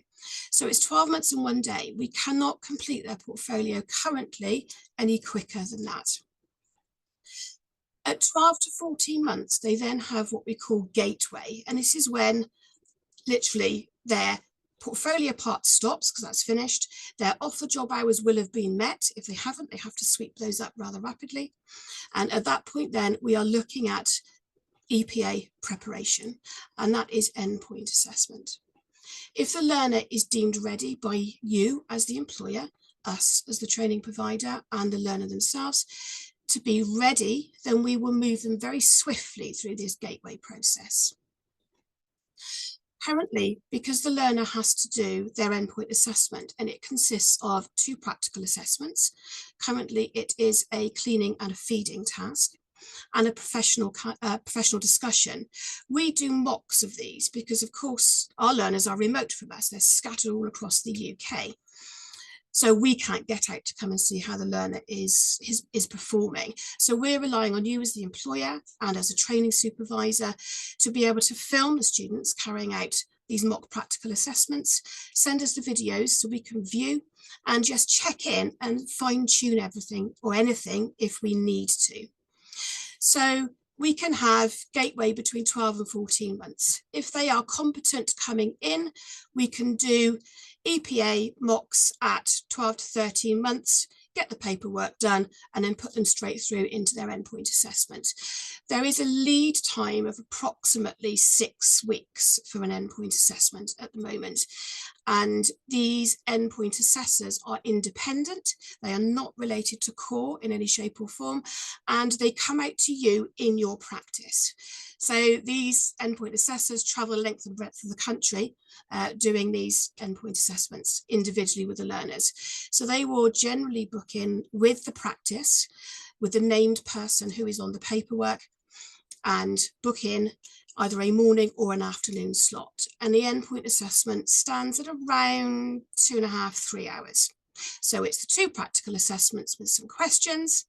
So it's 12 months and 1 day. We cannot complete their portfolio currently any quicker than that. At 12 to 14 months, they then have what we call gateway. And this is when literally their portfolio part stops, because that's finished. Their off-the-job hours will have been met. If they haven't, they have to sweep those up rather rapidly. And at that point, then we are looking at EPA preparation, and that is endpoint assessment. If the learner is deemed ready by you as the employer, us as the training provider, and the learner themselves to be ready, then we will move them very swiftly through this gateway process. Currently, because the learner has to do their endpoint assessment, and it consists of 2 practical assessments. Currently, it is a cleaning and a feeding task. and a professional discussion. We do mocks of these because, of course, our learners are remote from us. They're scattered all across the UK. So we can't get out to come and see how the learner is performing. So we're relying on you as the employer and as a training supervisor to be able to film the students carrying out these mock practical assessments, send us the videos so we can view and just check in and fine tune everything or anything if we need to. So we can have gateway between 12 and 14 months. If they are competent coming in, we can do EPA mocks at 12 to 13 months, get the paperwork done, and then put them straight through into their endpoint assessment. There is a lead time of approximately 6 weeks for an endpoint assessment at the moment. And these endpoint assessors are independent. They are not related to core in any shape or form, and they come out to you in your practice. So these endpoint assessors travel the length and breadth of the country doing these endpoint assessments individually with the learners. So they will generally book in with the practice, with the named person who is on the paperwork, and book in either a morning or an afternoon slot. And the endpoint assessment stands at around 2.5 to 3 hours. So it's the 2 practical assessments with some questions,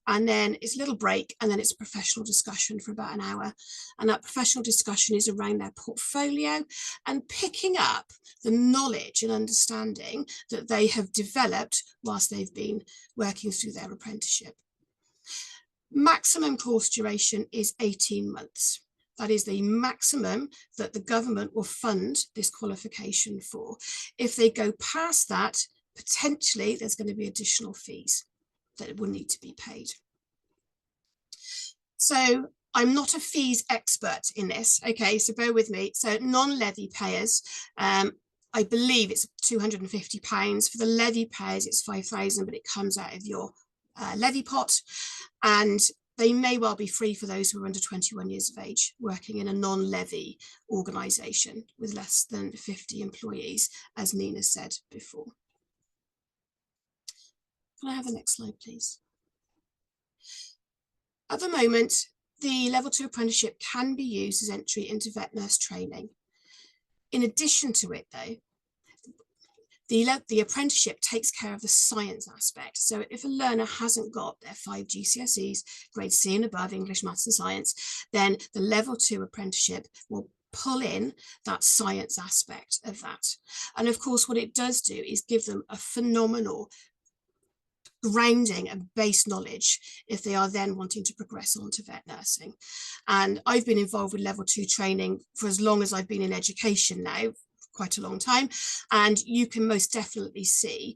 and then it's a little break, and then it's a professional discussion for about an hour. And that professional discussion is around their portfolio and picking up the knowledge and understanding that they have developed whilst they've been working through their apprenticeship. Maximum course duration is 18 months. That is the maximum that the government will fund this qualification for. If they go past that, potentially there's going to be additional fees that will need to be paid. So I'm not a fees expert in this, okay, so bear with me. So non-levy payers, I believe it's £250. For the levy payers, it's £5,000, but it comes out of your levy pot, and they may well be free for those who are under 21 years of age working in a non-levy organisation with less than 50 employees, as Nina said before. Can I have the next slide, please? At the moment, the Level 2 apprenticeship can be used as entry into vet nurse training. In addition to it, though, the apprenticeship takes care of the science aspect. So if a learner hasn't got their 5 GCSEs, grade C and above, English, maths and science, then the Level 2 apprenticeship will pull in that science aspect of that. And of course, what it does do is give them a phenomenal grounding and base knowledge if they are then wanting to progress on to vet nursing. And I've been involved with Level 2 training for as long as I've been in education now, quite a long time, and you can most definitely see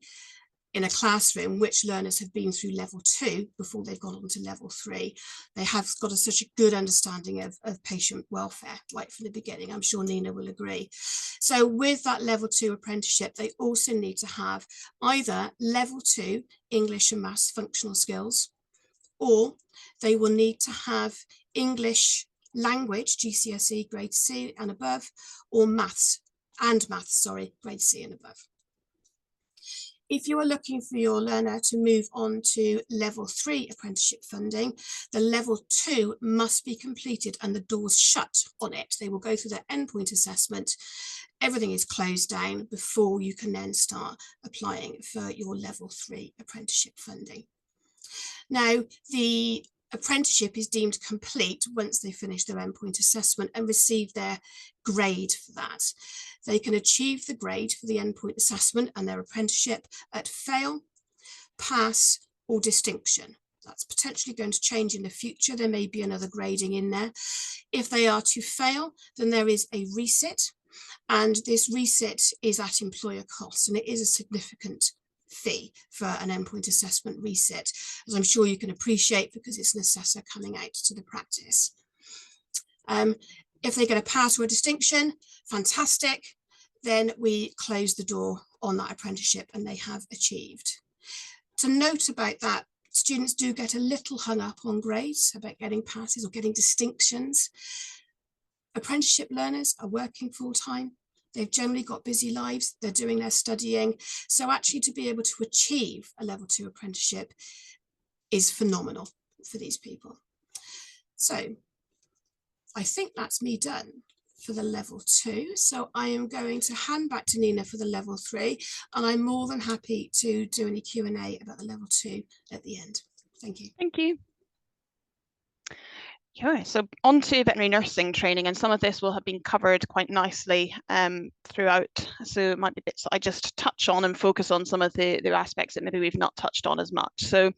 in a classroom which learners have been through Level 2 before they've gone on to Level 3. They have got such a good understanding of patient welfare right from the beginning. I'm sure Nina will agree. So with that Level 2 apprenticeship, they also need to have either Level 2 English and Maths functional skills, or they will need to have English language, GCSE grade C and above, or maths, grade C and above. If you are looking for your learner to move on to Level 3 apprenticeship funding, the Level 2 must be completed and the doors shut on it. They will go through their endpoint assessment. Everything is closed down before you can then start applying for your Level 3 apprenticeship funding. Now, the apprenticeship is deemed complete once they finish their endpoint assessment and receive their grade for that. They can achieve the grade for the endpoint assessment and their apprenticeship at fail, pass, or distinction. That's potentially going to change in the future. There may be another grading in there. If they are to fail, then there is a resit, and this resit is at employer cost, and it is a significant fee for an endpoint assessment resit, as I'm sure you can appreciate, because it's an assessor coming out to the practice. If they get a pass or a distinction, fantastic, then we close the door on that apprenticeship and they have achieved. To note about that, students do get a little hung up on grades, about getting passes or getting distinctions. Apprenticeship learners are working full-time. They've generally got busy lives, they're doing their studying. So actually to be able to achieve a Level 2 apprenticeship is phenomenal for these people. So I think that's me done for the level 2. So I am going to hand back to Nina for the level 3, and I'm more than happy to do any Q&A about the level 2 at the end. Thank you. Thank you. Yeah, so on to veterinary nursing training, and some of this will have been covered quite nicely throughout. So it might be bits that I just touch on and focus on some of the aspects that maybe we've not touched on as much. So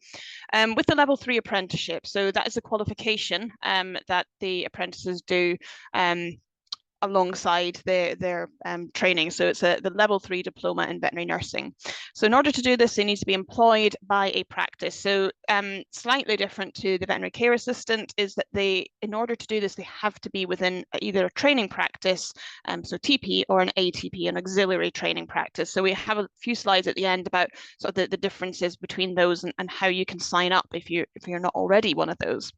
with the level 3 apprenticeship, so that is a qualification that the apprentices do alongside their training. So it's the level 3 diploma in veterinary nursing. So in order to do this, they need to be employed by a practice. So slightly different to the veterinary care assistant is that in order to do this, they have to be within either a training practice, so TP, or an ATP, an auxiliary training practice. So we have a few slides at the end about sort of the differences between those and how you can sign up if you're not already one of those.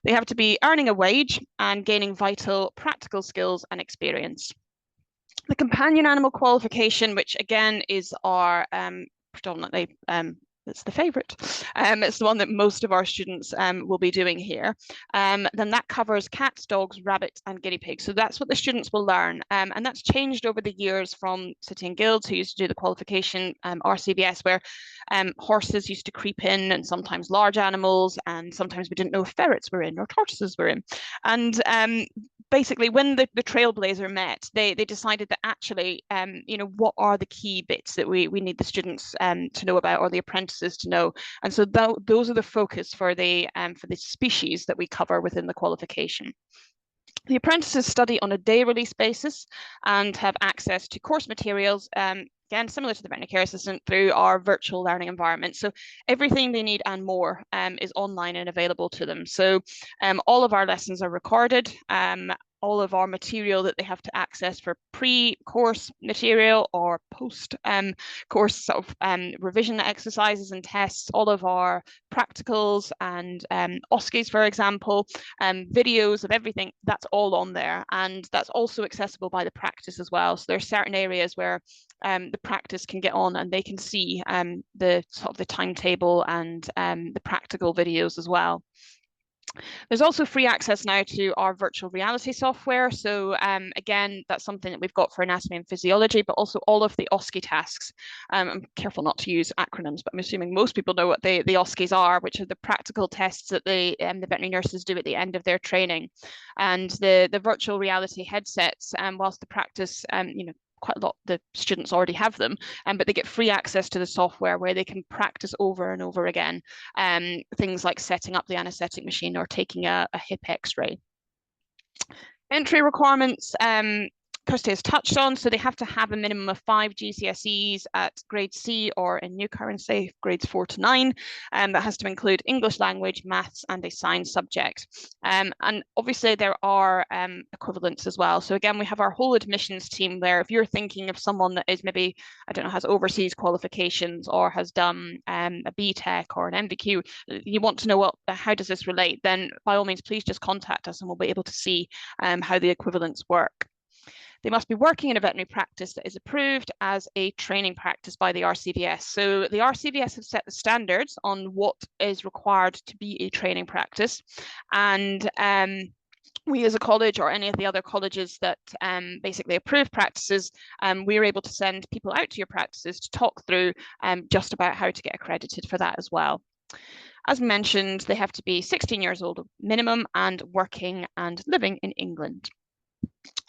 They have to be earning a wage and gaining vital practical skills and experience. The companion animal qualification, which again is our predominantly it's the favourite. It's the one that most of our students will be doing here. Then that covers cats, dogs, rabbits, and guinea pigs. So that's what the students will learn. And that's changed over the years from City and Guilds, who used to do the qualification, RCVS, where horses used to creep in, and sometimes large animals, and sometimes we didn't know if ferrets were in or tortoises were in. And basically, when the trailblazer met, they decided that actually, what are the key bits that we need the students to know about, or the apprentices to know. And so those are the focus for the species that we cover within the qualification. The apprentices study on a day release basis and have access to course materials, again, similar to the veterinary care assistant, through our virtual learning environment. So everything they need and more is online and available to them. So all of our lessons are recorded. All of our material that they have to access for pre-course material or post-course sort of revision exercises and tests, all of our practicals and OSCEs, for example, videos of everything, that's all on there. And that's also accessible by the practice as well. So there are certain areas where the practice can get on and they can see the sort of the timetable and the practical videos as well. There's also free access now to our virtual reality software. So again, that's something that we've got for anatomy and physiology, but also all of the OSCE tasks. I'm careful not to use acronyms, but I'm assuming most people know what the OSCEs are, which are the practical tests that the veterinary nurses do at the end of their training. And the virtual reality headsets, whilst the practice, quite a lot of the students already have them, but they get free access to the software where they can practice over and over again, things like setting up the anaesthetic machine or taking a hip x-ray. Entry requirements, Kirsty has touched on, so they have to have a minimum of 5 GCSEs at grade C, or in new currency, grades 4 to 9. That has to include English language, maths, and a science subject. And obviously there are equivalents as well. So again, we have our whole admissions team there. If you're thinking of someone that is maybe, I don't know, has overseas qualifications or has done a BTEC or an MVQ, you want to know how does this relate, then by all means, please just contact us and we'll be able to see how the equivalents work. They must be working in a veterinary practice that is approved as a training practice by the RCVS. So the RCVS have set the standards on what is required to be a training practice. And we as a college, or any of the other colleges that basically approve practices, we're able to send people out to your practices to talk through just about how to get accredited for that as well. As mentioned, they have to be 16 years old minimum and working and living in England.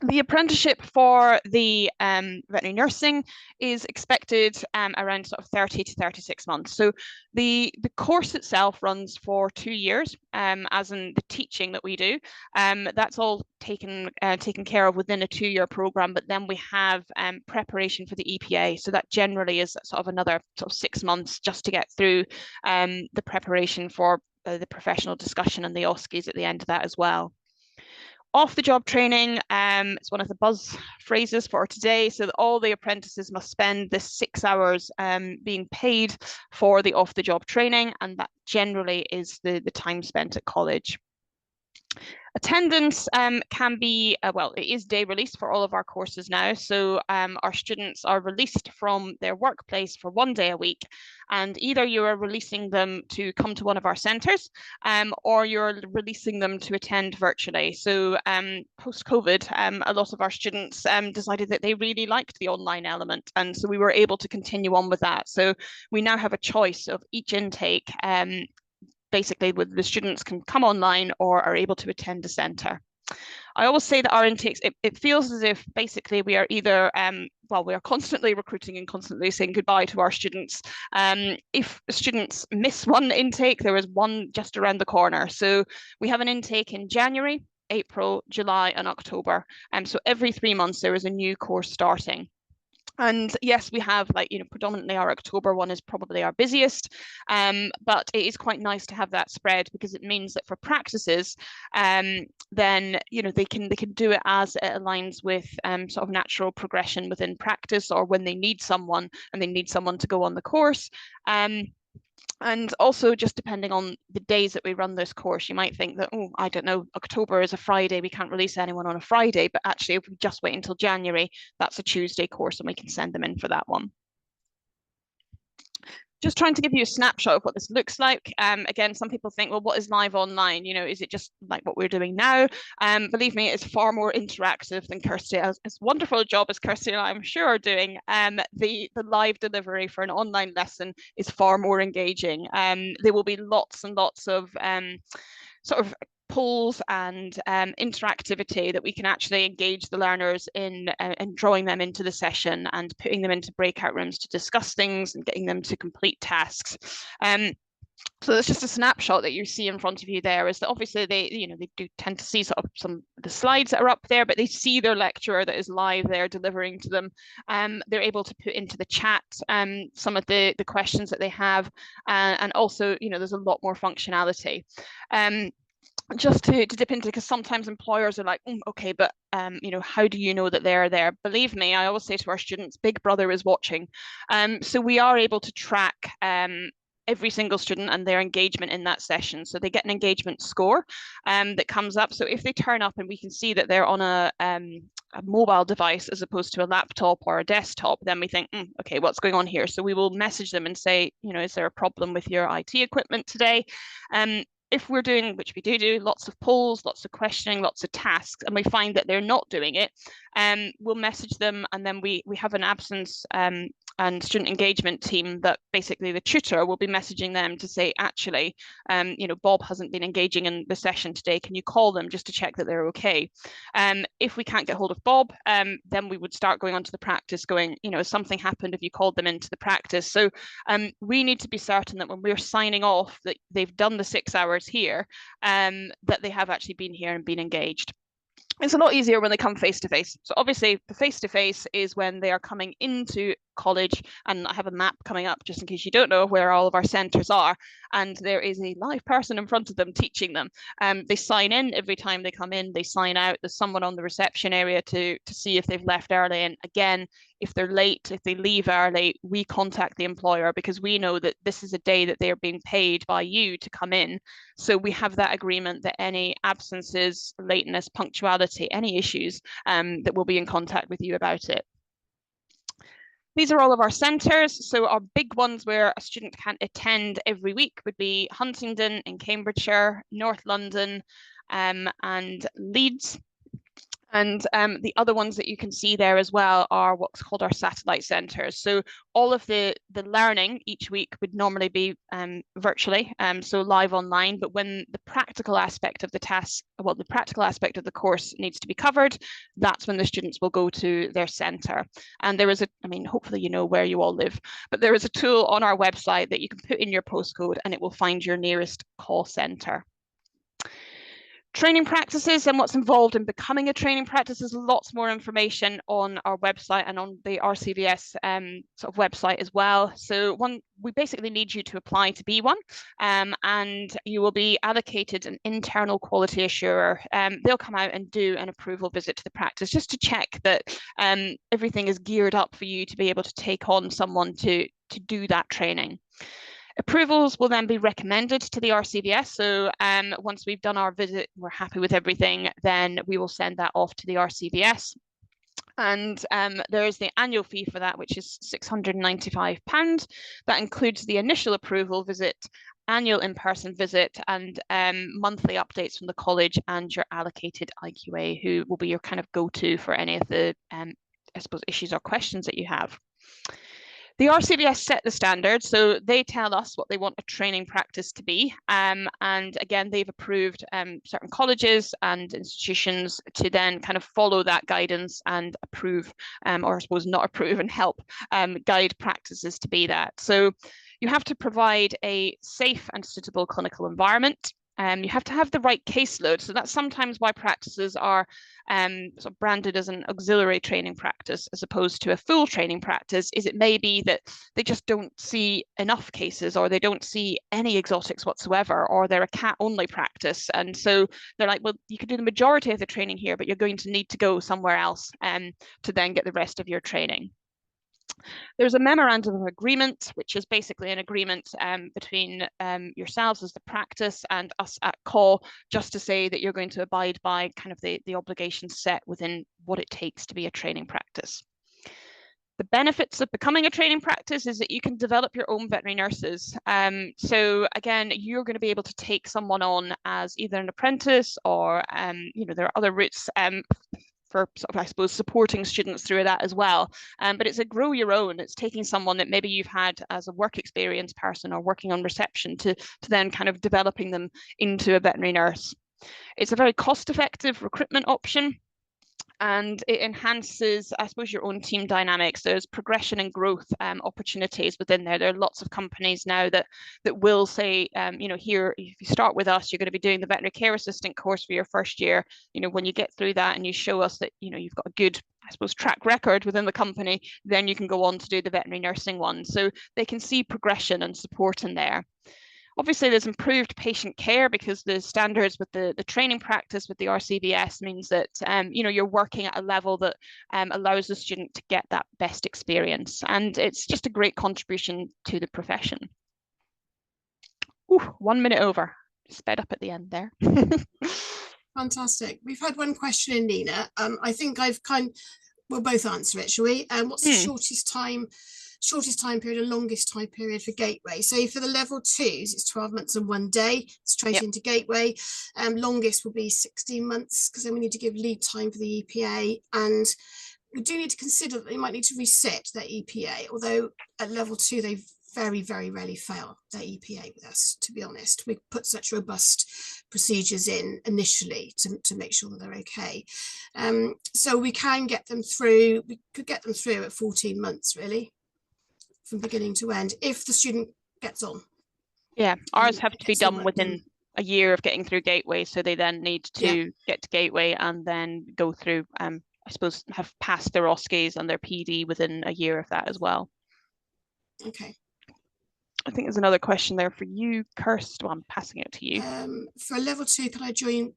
The apprenticeship for the veterinary nursing is expected around sort of 30 to 36 months. So the course itself runs for 2 years, as in the teaching that we do. That's all taken care of within a 2-year program, but then we have preparation for the EPA. So that generally is sort of another sort of 6 months just to get through the preparation for the professional discussion and the OSCEs at the end of that as well. Off-the-job training, it's one of the buzz phrases for today, so that all the apprentices must spend this 6 hours being paid for the off-the-job training, and that generally is the time spent at college. Attendance can be, well, it is day release for all of our courses now. So our students are released from their workplace for 1 day a week. And either you are releasing them to come to one of our centres or you're releasing them to attend virtually. So post-COVID, a lot of our students decided that they really liked the online element. And so we were able to continue on with that. So we now have a choice of each intake basically with the students can come online or are able to attend a centre. I always say that our intakes, it feels as if basically we are either, well, we are constantly recruiting and constantly saying goodbye to our students. If students miss one intake, there is one just around the corner. So we have an intake in January, April, July and October. So every 3 months there is a new course starting. And yes, we have predominantly our October one is probably our busiest, but it is quite nice to have that spread because it means that for practices, then they can do it as it aligns with sort of natural progression within practice or when they need someone and they need someone to go on the course. And also just depending on the days that we run this course, you might think that, oh, I don't know, October is a Friday, we can't release anyone on a Friday, but actually if we just wait until January, that's a Tuesday course and we can send them in for that one. Just trying to give you a snapshot of what this looks like. Again, some people think, well, what is live online? Is it just like what we're doing now? Believe me, it's far more interactive than Kirsty. As wonderful a job as Kirsty and I, I'm sure, are doing. The live delivery for an online lesson is far more engaging. There will be lots and lots of sort of polls and interactivity that we can actually engage the learners in and drawing them into the session and putting them into breakout rooms to discuss things and getting them to complete tasks. So that's just a snapshot that you see in front of you there is that obviously they do tend to see sort of some of the slides that are up there, but they see their lecturer that is live there delivering to them. They're able to put into the chat some of the questions that they have. And also, there's a lot more functionality. Just to dip into, because sometimes employers are like, okay, but how do you know that they're there? Believe me, I always say to our students, Big Brother is watching. So we are able to track every single student and their engagement in that session. So they get an engagement score that comes up. So if they turn up and we can see that they're on a mobile device as opposed to a laptop or a desktop, then we think, okay, what's going on here? So we will message them and say, is there a problem with your IT equipment today? If we're doing, which we do lots of polls, lots of questioning, lots of tasks, and we find that they're not doing it, we'll message them, and then we have an absence and student engagement team that basically the tutor will be messaging them to say, actually, Bob hasn't been engaging in the session today. Can you call them just to check that they're okay? If we can't get hold of Bob, then we would start going on to the practice going, has something happened if you called them into the practice? So we need to be certain that when we're signing off that they've done the 6 hours here, that they have actually been here and been engaged. It's a lot easier when they come face-to-face. So obviously the face-to-face is when they are coming into college, and I have a map coming up just in case you don't know where all of our centres are, and there is a live person in front of them teaching them. They sign in every time they come in, they sign out. There's someone on the reception area to see if they've left early, and again, if they're late, if they leave early, we contact the employer because we know that this is a day that they're being paid by you to come in. So we have that agreement that any absences, lateness, punctuality, any issues, that we'll be in contact with you about it. These are all of our centres. So our big ones where a student can attend every week would be Huntingdon in Cambridgeshire, North London, and Leeds. And the other ones that you can see there as well are what's called our satellite centres. So all of the learning each week would normally be virtually, so live online. But when the practical aspect of the task, well, the practical aspect of the course needs to be covered, that's when the students will go to their centre. And there is hopefully you know where you all live, but there is a tool on our website that you can put in your postcode and it will find your nearest call centre. Training practices and what's involved in becoming a training practice. There's lots more information on our website and on the RCVS sort of website as well. So we basically need you to apply to be one, and you will be allocated an internal quality assurer. They'll come out and do an approval visit to the practice just to check that everything is geared up for you to be able to take on someone to do that training. Approvals will then be recommended to the RCVS. So once we've done our visit, we're happy with everything, then we will send that off to the RCVS. And there is the annual fee for that, which is £695. That includes the initial approval visit, annual in-person visit, and monthly updates from the college and your allocated IQA, who will be your kind of go-to for any of the, I suppose, issues or questions that you have. The RCVS set the standard, so they tell us what they want a training practice to be. And again, they've approved certain colleges and institutions to then kind of follow that guidance and approve, or I suppose not approve and help guide practices to be that. So you have to provide a safe and suitable clinical environment. You have to have the right caseload. So that's sometimes why practices are sort of branded as an auxiliary training practice as opposed to a full training practice, is it may be that they just don't see enough cases, or they don't see any exotics whatsoever, or they're a cat-only practice. And so they're like, well, you can do the majority of the training here, but you're going to need to go somewhere else to then get the rest of your training. There's a memorandum of agreement, which is basically an agreement between yourselves as the practice and us at CAW, just to say that you're going to abide by kind of the obligations set within what it takes to be a training practice. The benefits of becoming a training practice is that you can develop your own veterinary nurses. So again, you're going to be able to take someone on as either an apprentice or, there are other routes for sort of, I suppose, supporting students through that as well. But it's a grow your own. It's taking someone that maybe you've had as a work experience person or working on reception to then kind of developing them into a veterinary nurse. It's a very cost-effective recruitment option, and it enhances, I suppose, your own team dynamics. There's progression and growth opportunities within there. There are lots of companies now that will say, here, if you start with us, you're going to be doing the veterinary care assistant course for your first year. When you get through that and you show us that, you've got a good, I suppose, track record within the company, then you can go on to do the veterinary nursing one. So they can see progression and support in there. Obviously, there's improved patient care because the standards with the training practice with the RCVS means that you're working at a level that allows the student to get that best experience, and it's just a great contribution to the profession. Ooh, 1 minute over, sped up at the end there. Fantastic. We've had one question in, Nina. I think we'll both answer it, shall we? What's the shortest time period and longest time period for Gateway? So for the level 2s, it's 12 months and 1 day, straight into Gateway. Longest will be 16 months, because then we need to give lead time for the EPA, and we do need to consider that they might need to resit their EPA, although at level 2 they very, very rarely fail their EPA with us, to be honest. We put such robust procedures in initially to make sure that they're okay. So we can get them through, we could get them through at 14 months, really, from beginning to end, if the student gets on. Yeah, ours have to be done within a year of getting through Gateway, so they then need to get to Gateway and then go through, I suppose, have passed their OSCEs and their PD within a year of that as well. Okay. I think there's another question there for you, Kirsty. Well, I'm passing it to you. For level 2, can I join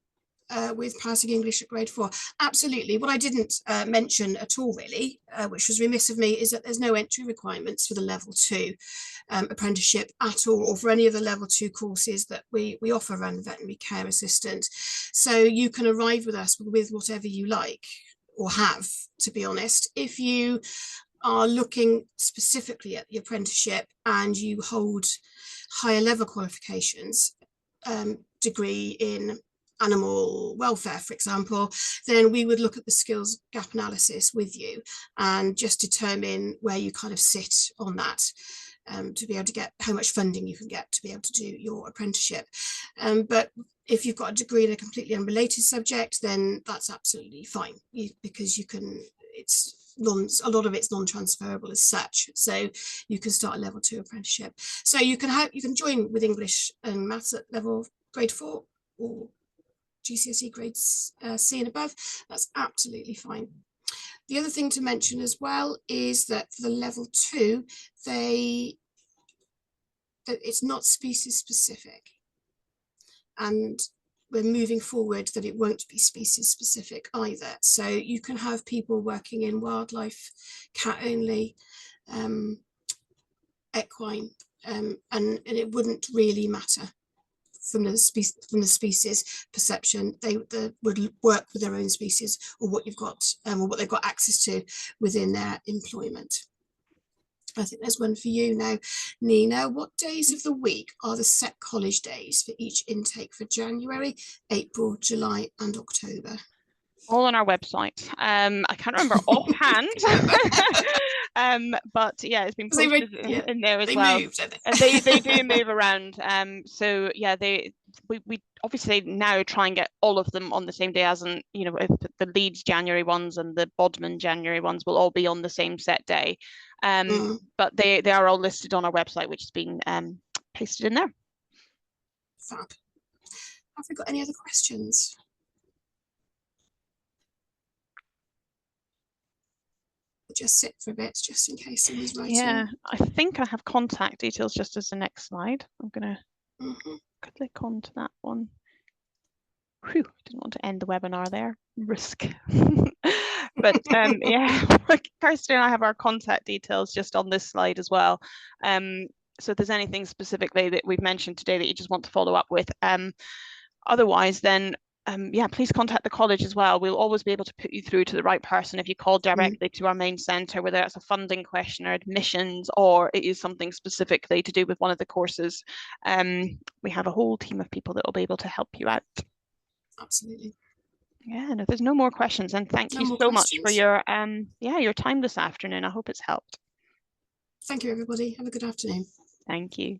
with passing English at grade 4? Absolutely. What I didn't mention at all, really, which was remiss of me, is that there's no entry requirements for the level 2 apprenticeship at all, or for any of the level 2 courses that we offer around the veterinary care assistant. So you can arrive with us with whatever you like, or have, to be honest. If you are looking specifically at the apprenticeship and you hold higher level qualifications, degree in animal welfare, for example, then we would look at the skills gap analysis with you and just determine where you kind of sit on that, to be able to get how much funding you can get to be able to do your apprenticeship. But if you've got a degree in a completely unrelated subject, then that's absolutely fine, because you can, a lot of it's non-transferable as such, so you can start a level 2 apprenticeship. So you can join with English and maths at level grade 4 or GCSE grades C and above. That's absolutely fine. The other thing to mention as well is that for the level 2, it's not species specific, and we're moving forward that it won't be species specific either. So you can have people working in wildlife, cat only, equine, and it wouldn't really matter from the species perception. They would work with their own species, or what you've got, or what they've got access to within their employment. I think there's one for you now, Nina. What days of the week are the set college days for each intake for January, April, July and October? All on our website. I can't remember offhand. But yeah, it's been posted in there as well. And they do move around. So yeah, we obviously now try and get all of them on the same day, as in, you know, if the Leeds January ones and the Bodmin January ones will all be on the same set day. But they are all listed on our website, which has been pasted in there. Fab. Have we got any other questions? Just sit for a bit, just in case someone's writing. Yeah, I think I have contact details just as the next slide. I'm gonna click on to that one. Whew, didn't want to end the webinar there. Risk. But yeah, Kirsty and I have our contact details just on this slide as well. So if there's anything specifically that we've mentioned today that you just want to follow up with, otherwise then yeah, please contact the college as well. We'll always be able to put you through to the right person if you call directly to our main centre, whether it's a funding question or admissions, or it is something specifically to do with one of the courses. We have a whole team of people that will be able to help you out. Absolutely. Yeah, and if there's no more questions, then thank you so much for your your time this afternoon. I hope it's helped. Thank you, everybody. Have a good afternoon. Thank you.